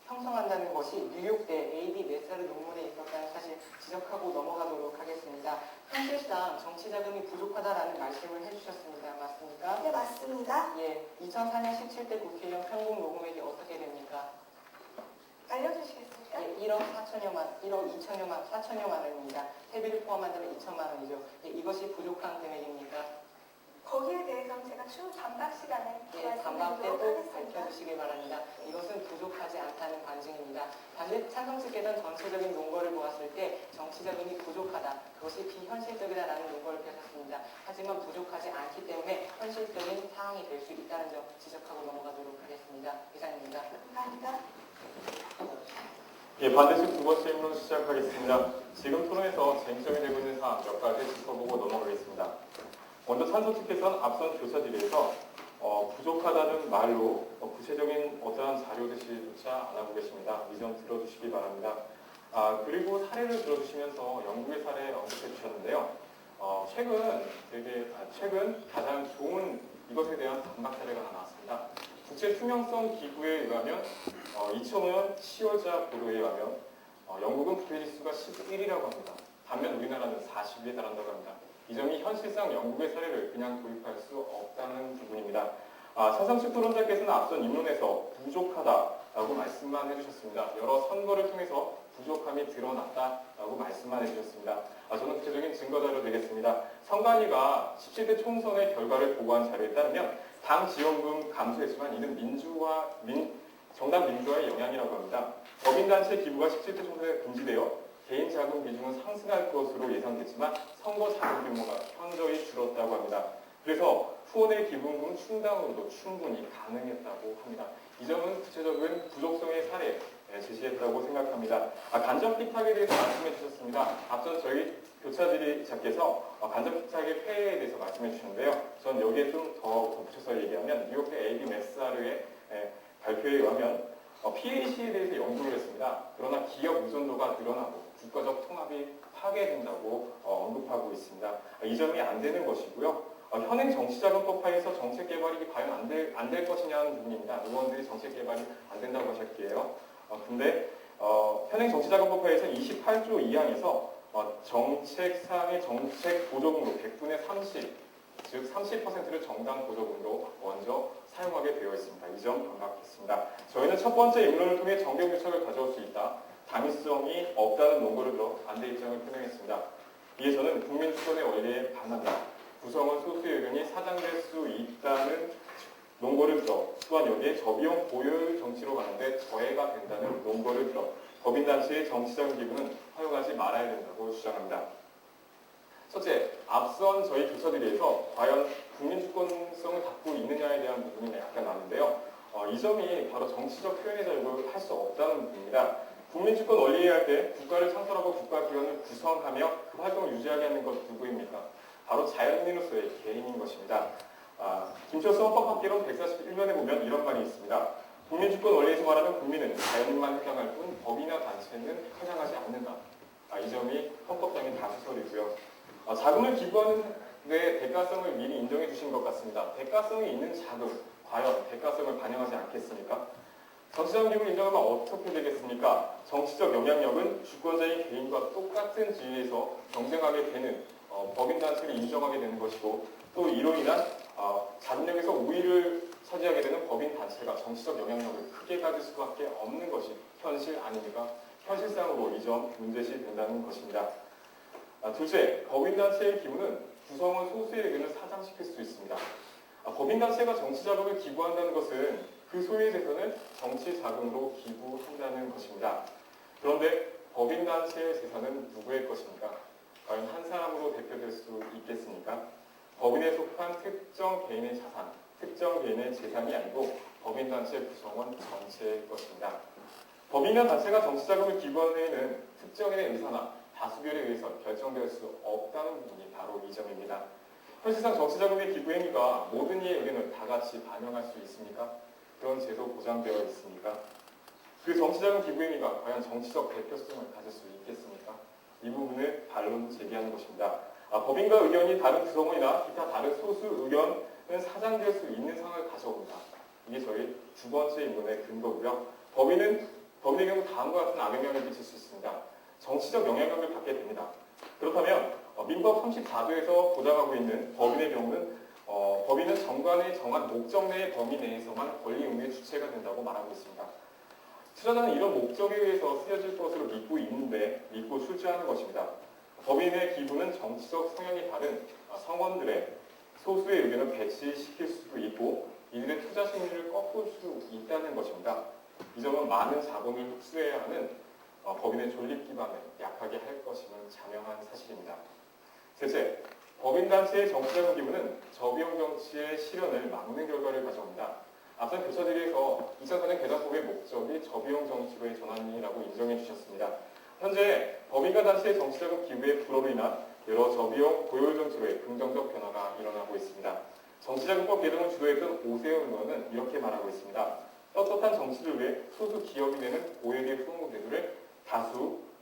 형성한다는 것이 뉴욕대 A.D. 메사르 논문에 있었다는 사실 지적하고 넘어가도록 하겠습니다. 현실상 정치 자금이 부족하다라는 말씀을 해주셨습니다. 맞습니까? 예, 맞습니다. 예, 2004년 17대 국회의원 평균 모금액이 어떻게 됩니까? 알려주시겠습니까? 예, 1억 4천여만 원입니다. 세비를 포함한다면 2천만 원이죠. 예, 이것이 부족한 금액입니까? 거기에 대해서는 제가 추후 반박 시간에 예, 반박 때 말씀드리도록 꼭 하겠습니다. 밝혀주시기 바랍니다. 이것은 부족하지 않다는 관증입니다. 반대 찬성 측에서는 전체적인 논거를 보았을 때 정치 자금이 부족하다, 그것이 비현실적이다라는 논거를 펴셨습니다. 하지만 부족하지 않기 때문에 현실적인 사항이 될 수 있다는 점 지적하고 넘어가도록 하겠습니다. 이상입니다. 감사합니다. 예, 반대측 두 번째 질문 시작하겠습니다. 지금 토론에서 쟁점이 되고 있는 사항 몇 가지 짚어보고 넘어가겠습니다. 먼저 찬성 측에서는 앞선 교차질에서 부족하다는 말로 구체적인 어떠한 자료들조차 안 하고 계십니다. 이 점 들어주시기 바랍니다. 그리고 사례를 들어주시면서 영국의 사례 언급해 주셨는데요. 최근 가장 좋은 이것에 대한 반박 사례가 하나 나왔습니다. 국제 투명성 기구에 의하면 2005년 10월자 보도에 의하면 영국은 부패 지수가 11이라고 합니다. 반면 우리나라는 40위에 달한다고 합니다. 이 점이 현실상 영국의 사례를 그냥 도입할 수 없다는 부분입니다. 천상식 토론자께서는 앞선 입론에서 부족하다라고 말씀만 해주셨습니다. 여러 선거를 통해서 부족함이 드러났다라고 말씀만 해주셨습니다. 저는 구체적인 증거자료 되겠습니다. 선관위가 17대 총선의 결과를 보고한 자료에 따르면 당 지원금 감소했지만 이는 정당 민주화의 영향이라고 합니다. 법인단체 기부가 17대 총선에 금지되어 개인 자금 비중은 상승할 것으로 예상됐지만 선거 자금 규모가 현저히 줄었다고 합니다. 그래서 후원의 기부금은 충당으로도 충분히 가능했다고 합니다. 이 점은 구체적인 부족성의 사례 제시했다고 생각합니다. 간접 피탁에 대해서 말씀해 주셨습니다. 앞선 저희 교차질의자께서 간접 피탁의 폐해에 대해서 말씀해 주셨는데요. 전 여기에 좀 더 덧붙여서 얘기하면 뉴욕의 ABMSR의 발표에 의하면 PAC에 대해서 연구를 했습니다. 그러나 기업 의존도가 늘어나고 국가적 통합이 파괴된다고 언급하고 있습니다. 이 점이 안 되는 것이고요. 현행 정치자금법 하에서 정책 개발이 과연 안 될 것이냐는 부분입니다. 의원들이 정책 개발이 안 된다고 하셨기에요. 근데 현행 정치자금법 하에서 28조 2항에서 정책상의 정책 보조금으로 100분의 30, 즉 30%를 정당 보조금으로 먼저 사용하게 되어 있습니다. 이 점 반갑겠습니다. 저희는 첫 번째 입론을 통해 정경유착을 가져올 수 있다. 당위성이 없다는 논거를 들어 반대 입장을 표명했습니다. 이에 저는 국민주권의 원리에 반합니다. 구성원 소수의 의견이 사장될 수 있다는 논거를 들어 또한 여기에 저비용 보효율 정치로 가는데 저해가 된다는 논거를 들어 법인단체의 정치자금 기부는 허용하지 말아야 된다고 주장합니다. 첫째, 앞선 저희 교차들에서 과연 국민주권성을 갖고 있느냐에 대한 부분이 약간 나는데요. 이 점이 바로 정치적 표현의 자유를 할 수 없다는 부분입니다. 국민주권 원리에 할 때 국가를 창설하고 국가기관을 구성하며 그 활동을 유지하게 하는 것 누구입니까? 바로 자연민으로서의 개인인 것입니다. 김철수 헌법학개론 141면에 보면 이런 말이 있습니다. 국민주권 원리에서 말하는 국민은 자연인만 해당할 뿐 법이나 단체는 해당하지 않는다. 이 점이 헌법적인 다수설이고요. 자금을 기부하는 데 대가성을 미리 인정해 주신 것 같습니다. 대가성이 있는 자금, 과연 대가성을 반영하지 않겠습니까? 정치자금 기부를 인정하면 어떻게 되겠습니까? 정치적 영향력은 주권자인 개인과 똑같은 지위에서 경쟁하게 되는 법인단체를 인정하게 되는 것이고 또 이로 인한 자금력에서 우위를 차지하게 되는 법인단체가 정치적 영향력을 크게 가질 수밖에 없는 것이 현실 아닙니까? 현실상으로 이 점 문제시 된다는 것입니다. 둘째, 법인단체의 기부는 구성원 소수의 의견을 사장시킬 수 있습니다. 법인단체가 정치자금을 기부한다는 것은 그 소유의 재산을 정치자금으로 기부한다는 것입니다. 그런데 법인단체의 재산은 누구의 것입니까? 과연 한 사람으로 대표될 수 있겠습니까? 법인에 속한 특정 개인의 자산, 특정 개인의 재산이 아니고 법인단체 구성원 전체의 것입니다. 법인이나 단체가 정치자금을 기부하는 데에는 특정인의 의사나 다수결에 의해서 결정될 수 없다는 부분이 바로 이 점입니다. 현실상 정치자금의 기부 행위가 모든 이의 의견을 다 같이 반영할 수 있습니까? 그런 제도 보장되어 있습니까? 그 정치자금 기부 행위가 과연 정치적 대표성을 가질 수 있겠습니까? 이 부분을 반론 제기하는 것입니다. 법인과 의견이 다른 구성원이나 기타 다른 소수 의견은 사장될 수 있는 상황을 가져옵니다. 이게 저희 두 번째 입론의 근거고요. 법인의 경우 다음과 같은 악영향을 미칠 수 있습니다. 정치적 영향력을 받게 됩니다. 그렇다면 민법 34조에서 보장하고 있는 법인의 경우는 법인은 정관의 정한 목적 내의 범위 내에서만 권리 의무의 주체가 된다고 말하고 있습니다. 투자자는 이런 목적에 의해서 쓰여질 것으로 믿고 출제하는 것입니다. 법인의 기부는 정치적 성향이 다른 성원들의 소수의 의견을 배치시킬 수도 있고 이들의 투자 심리를 꺾을 수 있다는 것입니다. 이 점은 많은 자본을 흡수해야 하는 법인의 존립 기반을 약하게 할 것임은 자명한 사실입니다. 셋째, 법인단체의 정치자금 기부는 저비용 정치의 실현을 막는 결과를 가져옵니다. 앞선 교차들에서 2004년 개정법의 목적이 저비용 정치로의 전환이라고 인정해 주셨습니다. 현재 법인과 단체의 정치자금 기부의 불어로 인한 여러 저비용 고효율 정치로의 긍정적 변화가 일어나고 있습니다. 정치자금법 개정을 주도했던 오세훈 의원은 이렇게 말하고 있습니다. 떳떳한 정치를 위해 소수 기업이 내는 고액의 후원금 제도를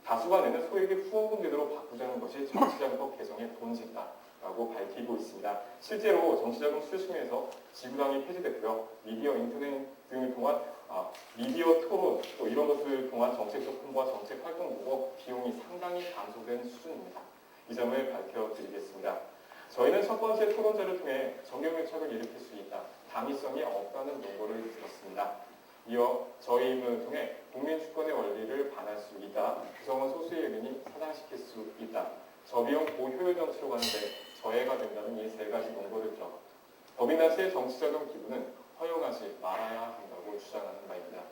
다수가 내는 소액의 후원금 제도로 바꾸자는 것이 정치자금법 개정의 본질이다라고 있다고 밝히고 있습니다. 실제로 정치자금 수요 측면에서 지구당이 폐지됐고요. 미디어 인터넷 등을 통한 미디어 토론 또 이런 것을 통한 정책적 홍보와 정책 활동 보고 비용이 상당히 감소된 수준입니다. 이 점을 밝혀드리겠습니다. 저희는 첫 번째 토론자를 통해 정경유착을 일으킬 수 있다, 당위성이 없다는 논거를 들었습니다. 이어 저희 인론을 통해 국민 주권의 원리를 반할 수 있다, 구성원 소수의 의견이 사장시킬 수 있다, 저비용 고효율 정치로 가는데 저해가 된다는 이 세 가지 논거를 들어 법인단체의 정치자금 기부는 허용하지 말아야 한다고 주장하는 바입니다.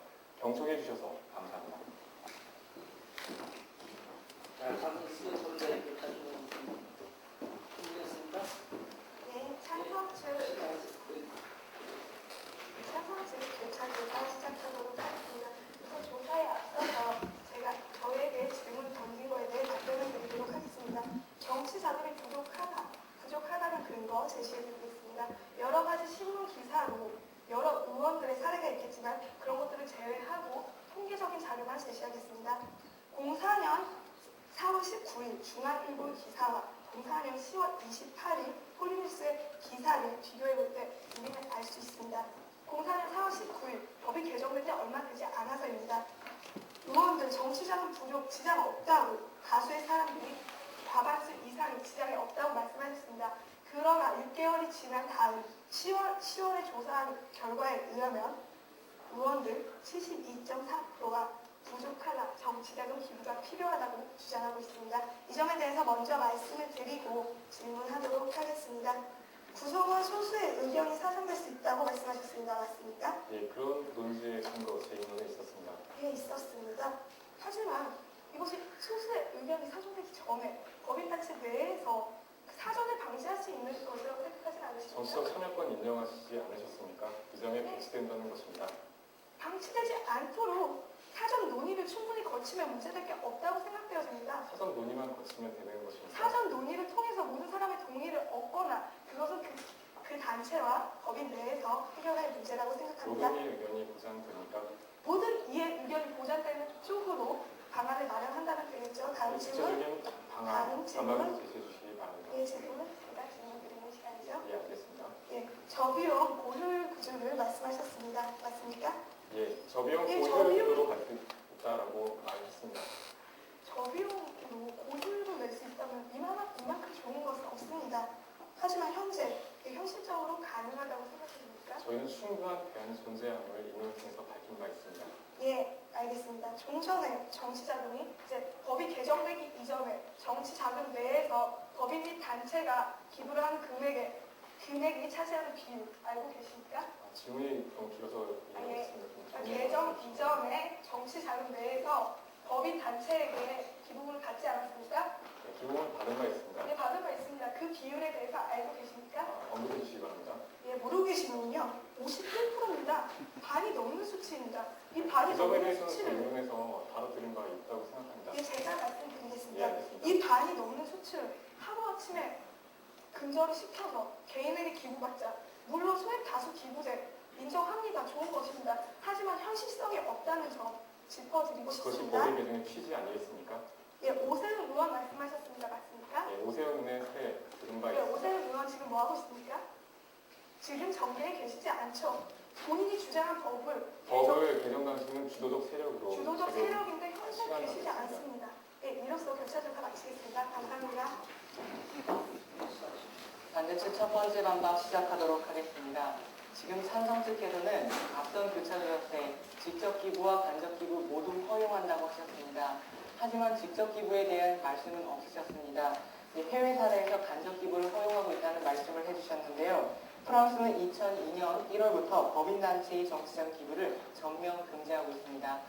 경청해 주셔서 감사합니다. 자, 강민수 전문가의 교차주는 준비됐습니까? 네, 찬성 측 교차 조사 시작하도록 하겠습니다. 우선 조사에 앞서서 제가 저에게 질문 던진 거에 대해 답변을 드리도록 하겠습니다. 정치 자금이 부족하다는 근거 제시해드리겠습니다. 여러 가지 신문 기사로 여러 의원들의 사례가 있겠지만 그런 것들을 제외하고 통계적인 자료만 제시하겠습니다. 04년 4월 19일 중앙일보 기사와 04년 10월 28일 폴리뉴스의 기사를 비교해볼 때 우리는 알 수 있습니다. 04년 4월 19일 법이 개정된 지 얼마 되지 않아서입니다. 의원들 정치자금 부족 지장 없다고 다수의 사람들이 과반수 이상이 지장이 없다고 말씀하셨습니다. 그러나 6개월이 지난 다음 10월에 조사한 결과에 의하면 의원들 72.4%가 부족하다, 정치자금 기부가 필요하다고 주장하고 있습니다. 이 점에 대해서 먼저 말씀을 드리고 질문하도록 하겠습니다. 구성원 소수의 의견이 사정될 수 있다고 말씀하셨습니다. 맞습니까? 예, 그런 논지의 근거 제 인론에 있었습니다. 예, 있었습니다. 하지만 이것이 소수의 의견이 사정되기 전에 법인단체 내에서 사전을 방지할 수 있는 것이라고 생각하진 않으십니까? 정치적 참여권 인정하시지 않으셨습니까? 이 점에 배치된다는 것입니다. 방치되지 않도록 사전 논의를 충분히 거치면 문제될 게 없다고 생각되어집니다. 사전 논의만 거치면 되는 것입니다. 사전 논의를 통해서 모든 사람의 동의를 얻거나 그것은 그 단체와 법인 내에서 해결할 문제라고 생각합니다. 모든 의견이 보장됩니까? 모든 이의 의견이 보장되는 쪽으로 방안을 마련한다는 뜻이죠. 다음 질문. 구체적인 방안을 제시해 주시기 바랍니다. 예, 질문은 제가 질문 드리는 시간이죠. 예, 알겠습니다. 예, 저비용 고효율 구조를 말씀하셨습니다. 맞습니까? 예, 저비용 예, 고효율로 갈 수 있다라고 말했습니다. 저비용으로 고효율을 낼 수 있다면 이만큼 좋은 것은 없습니다. 하지만 현실적으로 가능하다고 생각하십니까? 저희는 충분한 대안이 존재함을 인론을 통해서 밝힌 바 있습니다. 예, 알겠습니다. 좀 전에 정치자금이 이제 법이 개정되기 이전에 정치자금 내에서 법인 및 단체가 기부를 하는 금액이 차지하는 비율 알고 계십니까? 질문이 좀 길어서 이해했습니다. 개정 이전에 정치자금 내에서 법인 단체에게 기부금을 받지 않았습니까? 네, 기부금을 받은 바 있습니다. 네, 받은 바 있습니다. 그 비율에 대해서 알고 계십니까? 언급해 주시기 바랍니다. 예, 모르고 계시면요. 51%입니다. 반이 넘는 수치입니다. 이 반이 이 점에 넘는 대해서는 수치를 인론에서 다뤄드린 바 있다고 생각합니다. 예, 제가 예, 말씀드리겠습니다. 알겠습니다. 이 반이 넘는 수치를 하루아침에 근절을 시켜서 개인에게 기부받자. 물론 소액 다수 기부제 인정합니다. 좋은 것입니다. 하지만 현실성이 없다는 점 짚어드리고 그것이 싶습니다. 법의 개정의 취지 아니겠습니까? 예, 오세훈 의원 말씀하셨습니다. 맞습니까? 예, 오세훈 의원의 사례 들은 바 예, 있습니다. 오세훈 의원 지금 뭐 하고 있습니까? 지금 정계에 계시지 않죠. 본인이 주장한 법을 개정 당시는 주도적 세력으로 주도적 지금 세력인데 현재 시간을 계시지 갖겠습니다. 않습니다. 예, 이로써 교차조사 마치겠습니다. 감사합니다. 반대측 첫 번째 반박 시작하도록 하겠습니다. 지금 찬성 측에서는 앞선 교차조사 때 직접 기부와 간접 기부 모두 허용한다고 하셨습니다. 하지만 직접 기부에 대한 말씀은 없으셨습니다. 해외 사례에서 간접 기부를 허용하고 있다는 말씀을 해주셨는데요. 프랑스는 2002년 1월부터 법인단체의 정치자금 기부를 전면 금지하고 있습니다.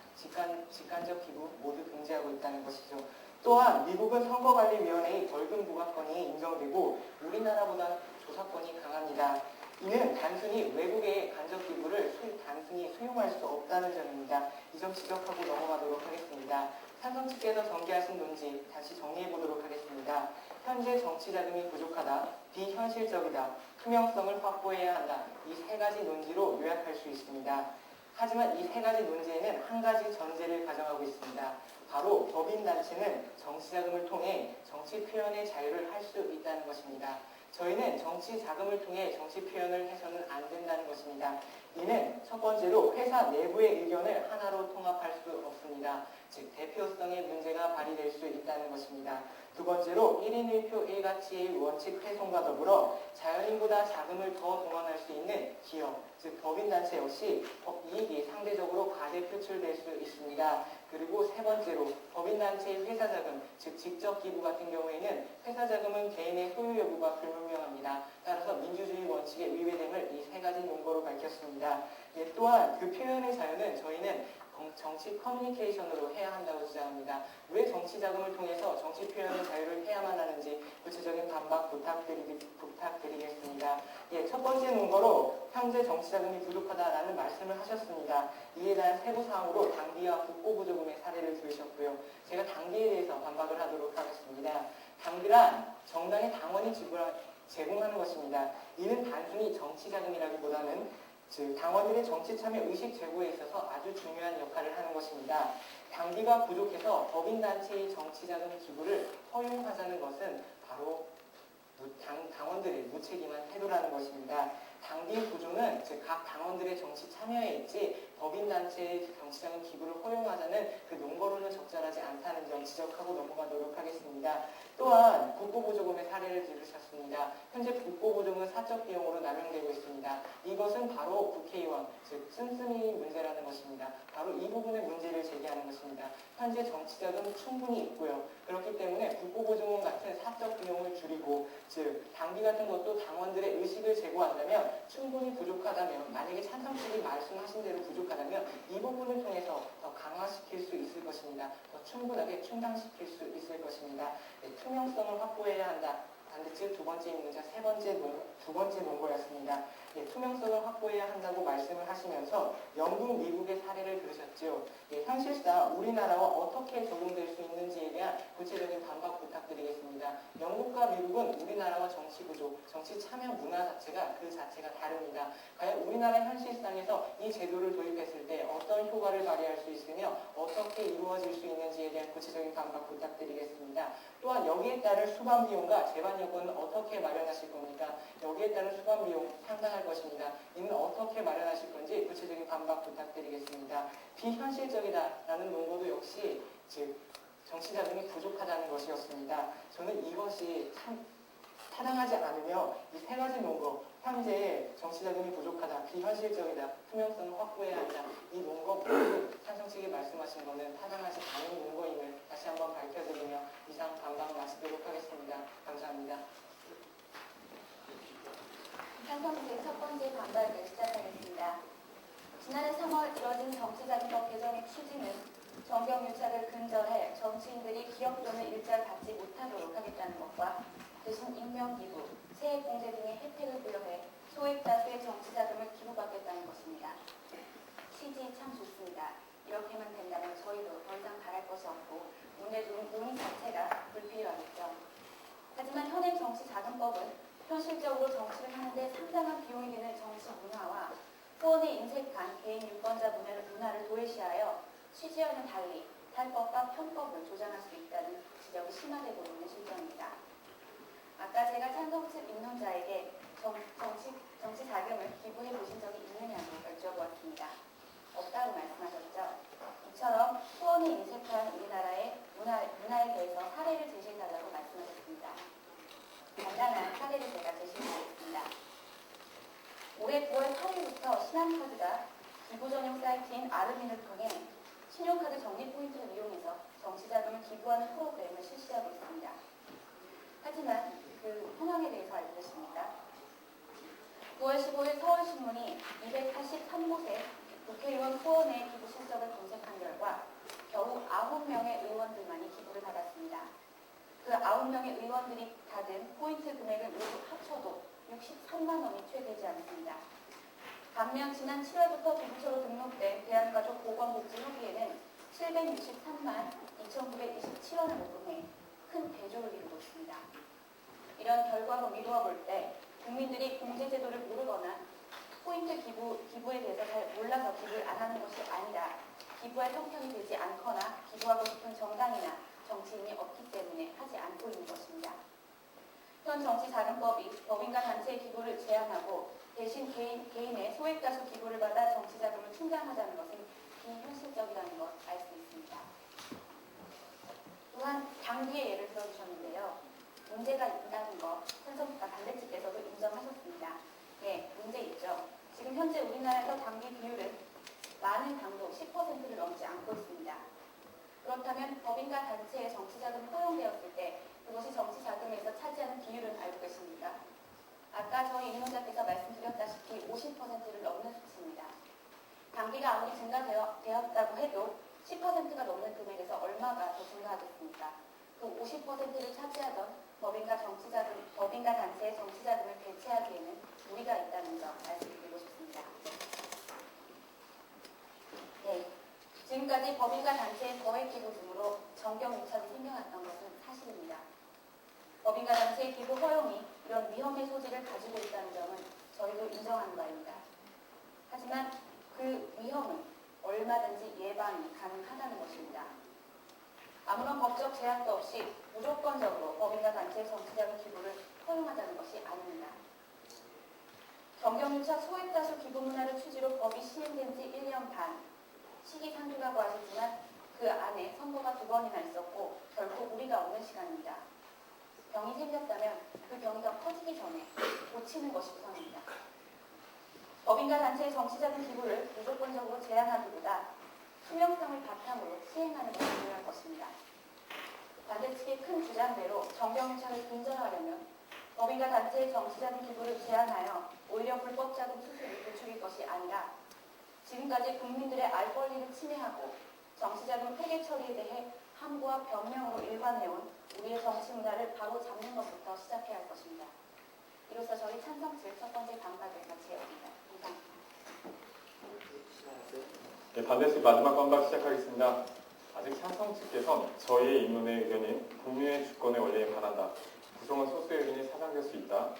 직간접 기부 모두 금지하고 있다는 것이죠. 또한 미국은 선거관리위원회의 벌금 부과권이 인정되고 우리나라보다 조사권이 강합니다. 이는 단순히 외국의 간접 기부를 단순히 수용할 수 없다는 점입니다. 이 점 지적하고 넘어가도록 하겠습니다. 찬성 측에서 전개하신 논지 다시 정리해 보도록 하겠습니다. 현재 정치자금이 부족하다, 비현실적이다, 투명성을 확보해야 한다. 이 세 가지 논지로 요약할 수 있습니다. 하지만 이 세 가지 논지에는 한 가지 전제를 가정하고 있습니다. 바로 법인단체는 정치자금을 통해 정치 표현의 자유를 할 수 있다는 것입니다. 저희는 정치 자금을 통해 정치 표현을 해서는 안 된다는 것입니다. 이는 첫 번째로 회사 내부의 의견을 하나로 통합할 수 없습니다. 즉 대표성의 문제가 발휘될 수 있다는 것입니다. 두 번째로 1인 1표 1가치의 원칙 훼손과 더불어 자연인보다 자금을 더 동원할 수 있는 기업, 즉 법인단체 역시 이익이 상대적으로 과대 표출될 수 있습니다. 그리고 세 번째로 법인단체의 회사 자금, 즉 직접 기부 같은 경우에는 회사 자금은 개인의 소유 여부가 불분명합니다. 따라서 민주주의 원칙에 위배됨을 이 세 가지 논거로 밝혔습니다. 또한 그 표현의 자유는 저희는 정치 커뮤니케이션으로 해야 한다고 주장합니다. 왜 정치 자금을 통해서 정치 표현의 자유를 해야만 하는지 구체적인 반박 부탁드리겠습니다. 첫 번째 논거로 현재 정치 자금이 부족하다라는 말씀을 하셨습니다. 이에 대한 세부 사항으로 당비와 국고부조금의 사례를 들으셨고요. 제가 당비에 대해서 반박을 하도록 하겠습니다. 당비란 정당의 당원이 제공하는 것입니다. 이는 단순히 정치 자금이라기보다는 즉 당원들의 정치 참여 의식 제고에 있어서 아주 중요한 역할을 하는 것입니다. 당비가 부족해서 법인단체의 정치자금 기부를 허용하자는 것은 바로 당원들의 무책임한 태도라는 것입니다. 당비 구조는 즉 각 당원들의 정치 참여에 있지 법인단체의 정치자금 기부를 허용하자는 그 논거로는 적절하지 않다는 점 지적하고 넘어가도록 하겠습니다. 또한 국고보조금의 사례를 들으셨습니다. 현재 국고보조금은 사적 비용으로 남용되고 있습니다. 이것은 바로 국회의원, 즉 씀씀이 문제라는 것입니다. 바로 이 부분의 문제를 제기하는 것입니다. 현재 정치자금 충분히 있고요. 그렇기 때문에 국고보조금 같은 사적 비용을 줄이고 즉 당비 같은 것도 당원들의 의식을 제고한다면 충분히 부족하다면 만약에 찬성 측이 말씀하신 대로 부족하다면 이 부분을 통해서 더 강화시킬 수 있을 것입니다. 더 충분하게 충당시킬 수 있을 것입니다. 투명성을 확보해야 한다. 반드시 두 번째 문제, 두 번째 논거였습니다. 투명성을 확보해야 한다고 말씀을 하시면서 영국, 미국의 사례를 들으셨죠. 현실상 우리나라와 어떻게 적용될 수 있는지에 대한 구체적인 반박 부탁드리겠습니다. 영국과 미국은 우리나라와 정치 구조, 정치 참여 문화 자체가 다릅니다. 과연 우리나라 현실상에서 이 제도를 도입했을 때 어떤 효과를 발휘할 수 있으며 어떻게 이루어질 수 있는지에 대한 구체적인 반박 부탁드리겠습니다. 또한 여기에 따른 수반 비용과 재반 여건은 어떻게 마련하실 겁니까? 여기에 따른 수반 비용 상당할 것입니다. 이는 어떻게 마련하실 건지 구체적인 반박 부탁드리겠습니다. 비현실적이다라는 논거도 역시 즉 정치자금이 부족하다는 것이었습니다. 저는 이것이 참 타당하지 않으며 이 세 가지 논거, 현재 정치자금이 부족하다, 비현실적이다, 투명성을 확보해야 한다, 이 논거 모두 찬성 측이 말씀하신 것은 타당하지 않은 논거임을 다시 한번 밝혀드리며 이상 반박 마치도록 하겠습니다. 감사합니다. 찬성수의 첫 번째 반박을 시작하겠습니다. 지난해 3월 이뤄진 정치자금법 개정의 취지는 정경유착을 근절해 정치인들이 기업 돈을 일절 받지 못하도록 하겠다는 것과 대신 임명기부, 세액공제 등의 혜택을 부여해 소액다수의 정치자금을 기부받겠다는 것입니다. 취지 참 좋습니다. 이렇게만 된다면 저희도 더 이상 바랄 것이 없고 논의 자체가 불필요하겠죠. 하지만 현행 정치자금법은 현실적으로 정치를 하는데 상당한 비용이 드는 정치 문화와 후원에 인색한 개인 유권자 문화를 도외시하여 취지와는 달리 탈법과 편법을 조장할 수 있다는 지적이 심화되고 있는 실정입니다. 아까 제가 찬성 측 입론자에게 정치 자금을 기부해 보신 적이 있느냐고 여쭤보았습니다. 없다고 말씀하셨죠. 이처럼 후원에 인색한 우리나라의 문화에 대해서 사례를 제시해달라고 말씀하셨습니다. 간단한 사례를 제가 제시해드리겠습니다. 올해 9월 8일부터 신한카드가 기부 전용 사이트인 아르민을 통해 신용카드 적립 포인트를 이용해서 정치자금을 기부하는 프로그램을 실시하고 있습니다. 하지만 그 현황에 대해서 알고 계십니까? 9월 15일 서울신문이 283곳의 국회의원 후원의 기부 실적을 검색한 결과 겨우 9명의 의원들만이 기부를 받았습니다. 그 9명의 의원들이 받은 포인트 금액을 모두 합쳐도 63만 원이 채 되지 않습니다. 반면 지난 7월부터 기부처로 등록된 대한가족보건복지협의회는 763만 2,927원을 모금해 큰 대조를 이루고 있습니다. 이런 결과로 미루어 볼 때 국민들이 공제제도를 모르거나 포인트 기부에 대해서 잘 몰라서 기부를 안 하는 것이 아니라 기부할 형편이 되지 않거나 기부하고 싶은 정당이나 정치인이 없기 때문에 하지 않고 있는 것입니다. 정치자금법이 법인과 단체의 기부를 제한하고 대신 개인의 소액다수 기부를 받아 정치자금을 충당하자는 것은 비현실적이라는 것 알 수 있습니다. 또한 당비의 예를 들어주셨는데요. 문제가 있다는 것 반대 측에서도 인정하셨습니다. 네, 문제 있죠. 지금 현재 우리나라에서 당비 비율은 많은 당도 10%를 넘지 않고 있습니다. 그렇다면 법인과 단체의 정치자금이 허용되었을 때 그것이 정치자금에서 차지하는 비율은 알고 계십니까? 아까 저희 임원자께서 말씀드렸다시피 50%를 넘는 수치입니다. 당비가 아무리 증가되었다고 해도 10%가 넘는 금액에서 얼마가 더 증가하겠습니까? 그 50%를 차지하던 법인과 단체의 정치자금을 대체하기에는 무리가 있다는 점 말씀드리고 싶습니다. 네, 지금까지 법인과 단체의 거액 기부 등으로 정경유착이 생겨났던 것은 사실입니다. 법인과 단체의 기부 허용이 이런 위험의 소지를 가지고 있다는 점은 저희도 인정하는 바입니다. 하지만 그 위험은 얼마든지 예방이 가능하다는 것입니다. 아무런 법적 제한도 없이 무조건적으로 법인과 단체의 정치자금 기부를 허용하자는 것이 아닙니다. 정경유착 소액다수 기부 문화를 취지로 법이 시행된 지 1년 반, 시기상조라고 하시지만 그 안에 선거가 2번이나 있었고 결코 무리가 없는 시간입니다. 병이 생겼다면 그 병이가 퍼지기 전에 고치는 것이 우선입니다. 법인과 단체의 정치자금 기부를 무조건적으로 제한하기보다 투명성을 바탕으로 시행하는 것이 중요할 것입니다. 반대 측의 큰 주장대로 정경유착을 근절하려면 법인과 단체의 정치자금 기부를 제한하여 오히려 불법자금 수수를 부추길 것이 아니라 지금까지 국민들의 알 권리를 침해하고 정치자금 폐기 처리에 대해 함구와 변명으로 일관해온 우리의 정치 문화를 바로 잡는 것부터 시작해야 할 것입니다. 이로써 저희 찬성 측 첫 번째 반박을 마치겠습니다. 감사합니다. 네, 반대 측 마지막 반박 시작하겠습니다. 아직 찬성 측께선 저희의 입론의 의견인 국민의 주권의 원리에 반한다. 구성원 소수의 의견이 사장될 수 있다.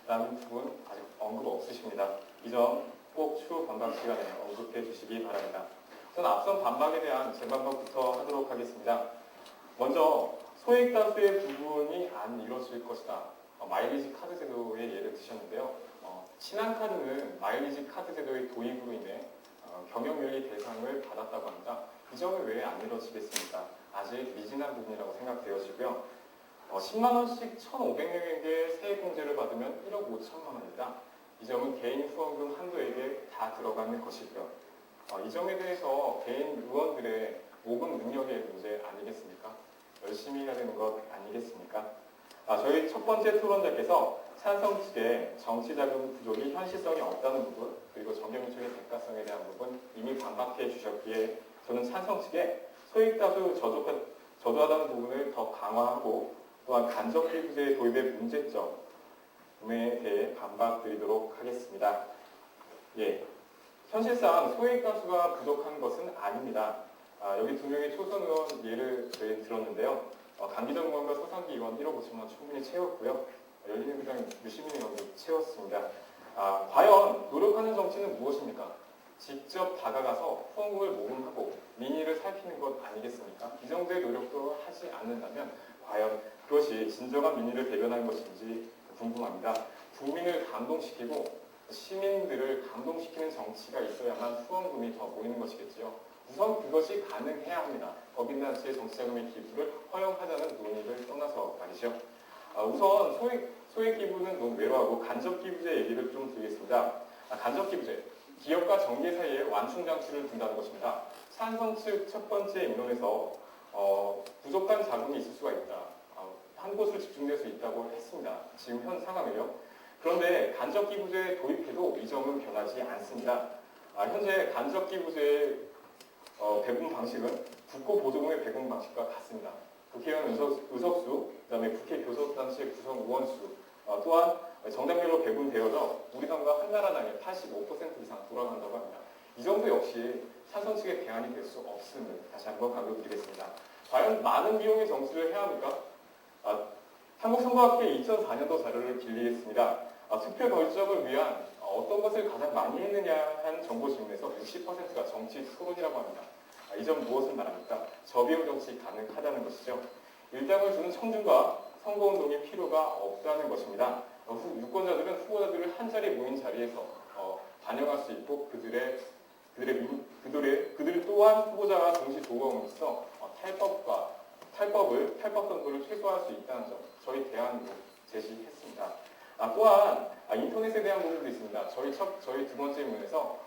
라는 부분 아직 언급 없으십니다. 이 점 꼭 추후 반박 시간에 언급해 주시기 바랍니다. 저는 앞선 반박에 대한 재반박부터 하도록 하겠습니다. 먼저 소액다수의 부분이 안 이루어질 것이다. 마일리지 카드 제도의 예를 드셨는데요. 신한카드는 마일리지 카드 제도의 도입으로 인해 경영윤리 대상을 받았다고 합니다. 이 점은 왜 안 이루어지겠습니까? 아직 미진한 부분이라고 생각되어지고요. 10만 원씩 1,500명에게 세액공제를 받으면 1억 5천만 원입니다. 이 점은 개인 후원금 한도에게 다 들어가는 것이고요. 이 점에 대해서 개인 의원들의 모금 능력의 문제 아니겠습니까? 열심히 해야 되는 것 아니겠습니까? 저희 첫 번째 토론자께서 찬성 측의 정치자금 부족이 현실성이 없다는 부분, 그리고 정경유착의 대가성에 대한 부분 이미 반박해 주셨기에 저는 찬성 측에 소액다수 저조하다는 부분을 더 강화하고 또한 간접기부제 도입의 문제점에 대해 반박드리도록 하겠습니다. 예, 현실상 소액다수가 부족한 것은 아닙니다. 여기 2명의 초선 의원 예를 들었는데요. 강기정 의원과 서상기 의원 1억 5천만 원 충분히 채웠고요. 열린우리당 유시민 의원도 채웠습니다. 과연 노력하는 정치는 무엇입니까? 직접 다가가서 후원금을 모금하고 민의를 살피는 것 아니겠습니까? 이 정도의 노력도 하지 않는다면 과연 그것이 진정한 민의를 대변하는 것인지 궁금합니다. 국민을 감동시키고 시민들을 감동시키는 정치가 있어야만 후원금이 더 모이는 것이겠지요. 우선 그것이 가능해야 합니다. 법인단체의 정치자금의 기부를 허용하자는 논의를 떠나서 말이죠. 우선 소액 기부는 논외로 하고 간접기부제 얘기를 좀 드리겠습니다. 간접기부제, 기업과 정계 사이에 완충장치를 둔다는 것입니다. 찬성 측 첫 번째 입론에서 부족한 자금이 있을 수가 있다. 한 곳으로 집중될 수 있다고 했습니다. 지금 현 상황을요. 그런데 간접기부제 도입해도 이 점은 변하지 않습니다. 현재 간접기부제의 배분 방식은 국고보조금의 배분 방식과 같습니다. 국회의원 의석수, 그다음에 국회 교섭단체 구성 의원수, 또한 정당별로 배분되어서 우리 당과 한나라당의 85% 이상 돌아간다고 합니다. 이 정도 역시 찬성 측의 대안이 될 수 없음을 다시 한번 강조드리겠습니다. 과연 많은 비용의 정치를 해야 합니까? 한국선거학회 2004년도 자료를 빌리겠습니다. 투표 결정을 위한 어떤 것을 가장 많이 했느냐 한 정보 질문에서 60%가 정치 토론이라고 합니다. 이 점 무엇을 말합니까? 저비용 정치 가능하다는 것이죠. 일당을 주는 청중과 선거운동이 필요가 없다는 것입니다. 유권자들은 후보자들을 한 자리에 모인 자리에서 반영할 수 있고 그들 또한 후보자와 동시 조공으로서 탈법 선도를 최소화할 수 있다는 점 저희 대안으로 제시했습니다. 또한 인터넷에 대한 부분도 있습니다. 저희 두 번째 질문에서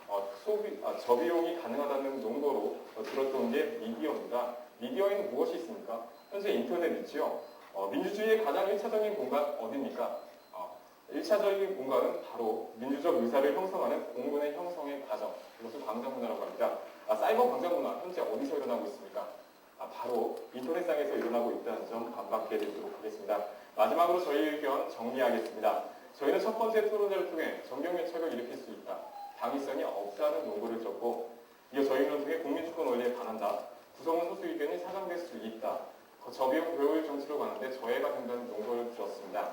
저비용이 가능하다는 논거로 들었던 게 미디어입니다. 미디어에는 무엇이 있습니까? 현재 인터넷 있지요. 민주주의의 가장 1차적인 공간 어디입니까? 1차적인 공간은 바로 민주적 의사를 형성하는 공문의 형성의 과정, 이것을 광장문화라고 합니다. 사이버 광장문화 현재 어디서 일어나고 있습니까? 바로 인터넷상에서 일어나고 있다는 점 반박해 드리도록 하겠습니다. 마지막으로 저희 의견 정리하겠습니다. 저희는 첫 번째 토론회를 통해 정경유착을 일으킬 수 있다, 당위성이 없다는 논거를 줬고, 이어 저희 의견을 통해 국민주권 원리에 반한다, 구성원 소수 의견이 사정될 수 있다, 저비용 효율 정치로 가는데 저해가 된다는 논거를 주었습니다.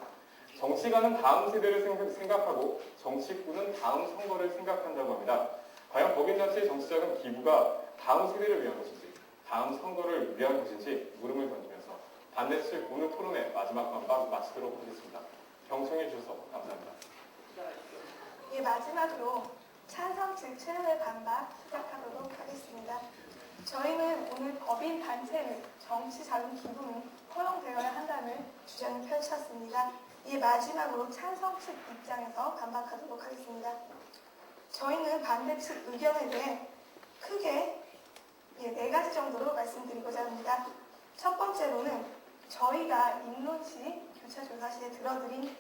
정치가는 다음 세대를 생각하고 정치꾼은 다음 선거를 생각한다고 합니다. 과연 법인단체의 정치자금 기부가 다음 세대를 위한 것인지 다음 선거를 위한 것인지 물음을 던지면서 반대측 오늘 토론의 마지막 반박 마치도록 하겠습니다. 경청해 주셔서 감사합니다. 예, 마지막으로 찬성 측 최후의 반박 시작하도록 하겠습니다. 저희는 오늘 법인 단체를 정치자금 기부는 허용되어야 한다는 주장을 펼쳤습니다. 이 마지막으로 찬성 측 입장에서 반박하도록 하겠습니다. 저희는 반대 측 의견에 대해 크게 4가지 정도로 말씀드리고자 합니다. 첫 번째로는 저희가 입론 시 교차 조사 시에 들어드린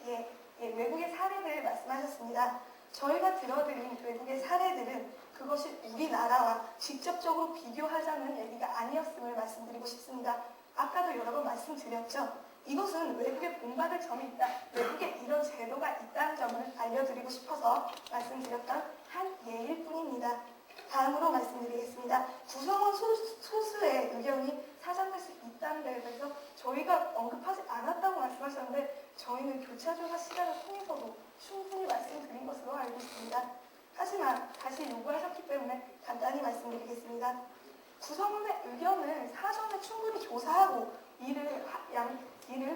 외국의 사례들을 말씀하셨습니다. 저희가 들어드린 외국의 사례들은 그것이 우리나라와 직접적으로 비교하자는 얘기가 아니었음을 말씀드리고 싶습니다. 아까도 여러 번 말씀드렸죠. 이것은 외국에 본받을 점이 있다, 외국에 이런 제도가 있다는 점을 알려드리고 싶어서 말씀드렸던 한 예일 뿐입니다. 다음으로 말씀드리겠습니다. 구성원 소수의 의견이 사전될 수 있다는 데에 대해서 저희가 언급하지 않았다고 말씀하셨는데 저희는 교차조사 시간을 통해서도 충분히 말씀드린 것으로 알고 있습니다. 하지만 다시 요구하셨기 때문에 간단히 말씀드리겠습니다. 구성원의 의견을 사전에 충분히 조사하고 이를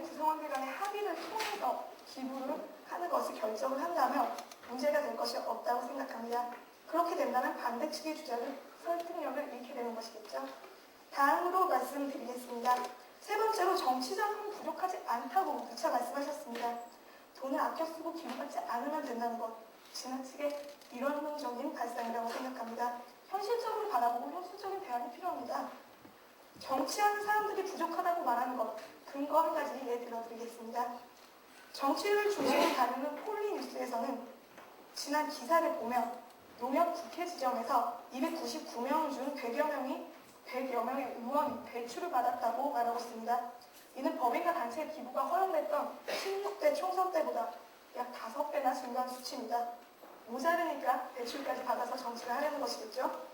구성원들 간의 합의를 통해서 기부를 하는 것을 결정을 한다면 문제가 될 것이 없다고 생각합니다. 그렇게 된다면 반대 측의 주장은 설득력을 잃게 되는 것이겠죠. 다음으로 말씀드리겠습니다. 세 번째로 정치자금은 부족하지 않다고 누차 말씀하셨습니다. 돈을 아껴 쓰고 기부받지 않으면 된다는 것, 지나치게 이론적인 발상이라고 생각합니다. 현실적으로 바라보고 현실적인 대안이 필요합니다. 정치하는 사람들이 부족하다고 말하는 것, 근거 한 가지 들어드리겠습니다. 정치를 중심으로 다루는 폴리뉴스에서는 지난 기사를 보면 농협 국회 지점에서 299명 중 100여 명의 의원이 대출을 받았다고 말하고 있습니다. 이는 법인과 단체의 기부가 허용됐던 16대 총선 때보다 약 5배나 증가한 수치입니다. 모자르니까 대출까지 받아서 정치를 하려는 것이겠죠.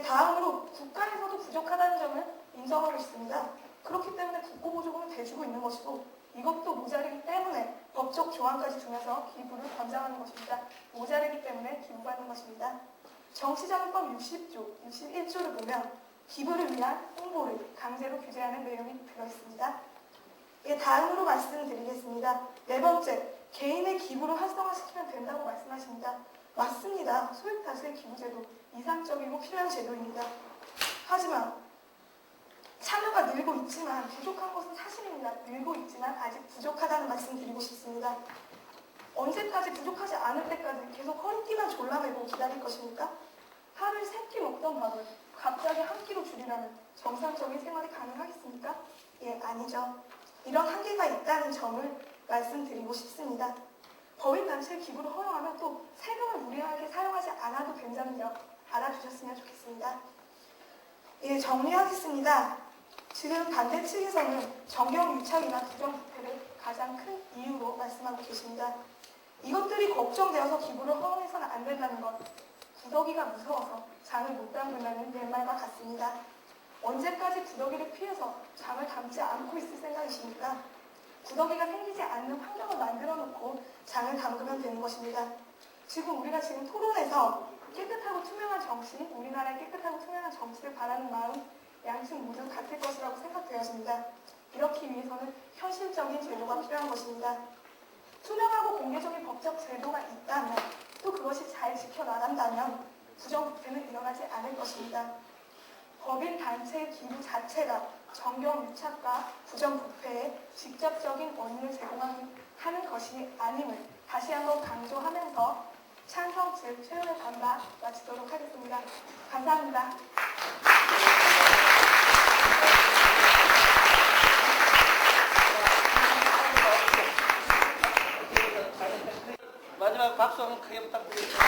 다음으로 국가에서도 부족하다는 점을 인정하고 있습니다. 그렇기 때문에 국고보조금을 대주고 있는 것이고 이것도 모자르기 때문에 법적 조항까지 두면서 기부를 권장하는 것입니다. 모자르기 때문에 기부받는 것입니다. 정치자금법 60조, 61조를 보면 기부를 위한 홍보를 강제로 규제하는 내용이 들어있습니다. 다음으로 말씀드리겠습니다. 네 번째, 개인의 기부를 활성화시키면 된다고 말씀하십니다. 맞습니다. 소액다수의 기부제도 이상적이고 필요한 제도입니다. 하지만 참여가 늘고 있지만 부족한 것은 사실입니다. 늘고 있지만 아직 부족하다는 말씀 드리고 싶습니다. 언제까지 부족하지 않을 때까지 계속 허리띠만 졸라매고 기다릴 것입니까? 하루에 3끼 먹던 밥을 갑자기 한 끼로 줄이라면 정상적인 생활이 가능하겠습니까? 아니죠. 이런 한계가 있다는 점을 말씀드리고 싶습니다. 법인단체 기부를 허용하면 또 세금을 무리하게 사용하지 않아도 된다는 점 알아주셨으면 좋겠습니다. 정리하겠습니다. 지금 반대 측에서는 정경유착이나 부정부패를 가장 큰 이유로 말씀하고 계십니다. 이것들이 걱정되어서 기부를 허용해서는 안 된다는 것, 구더기가 무서워서 장을 못 담근다는 옛말과 같습니다. 언제까지 구더기를 피해서 장을 담지 않고 있을 생각이십니까? 구더기가 생기지 않는 환경을 만들어 놓고 장을 담그면 되는 것입니다. 우리가 지금 토론에서 깨끗하고 투명한 정치, 우리나라의 깨끗하고 투명한 정치를 바라는 마음 양측 모두 같을 것이라고 생각되어집니다. 이렇기 위해서는 현실적인 제도가 필요한 것입니다. 투명하고 공개적인 법적 제도가 있다면 또 그것이 잘 지켜나간다면 부정부패는 일어나지 않을 것입니다. 법인 단체 기부 자체가 정경 유착과 부정부패에 직접적인 원인을 제공하는 것이 아님을 다시 한번 강조하면서 찬성 즉 최선의 담화 마치도록 하겠습니다. 감사합니다. 마지막 박수 한번 크게 부탁드리겠습니다.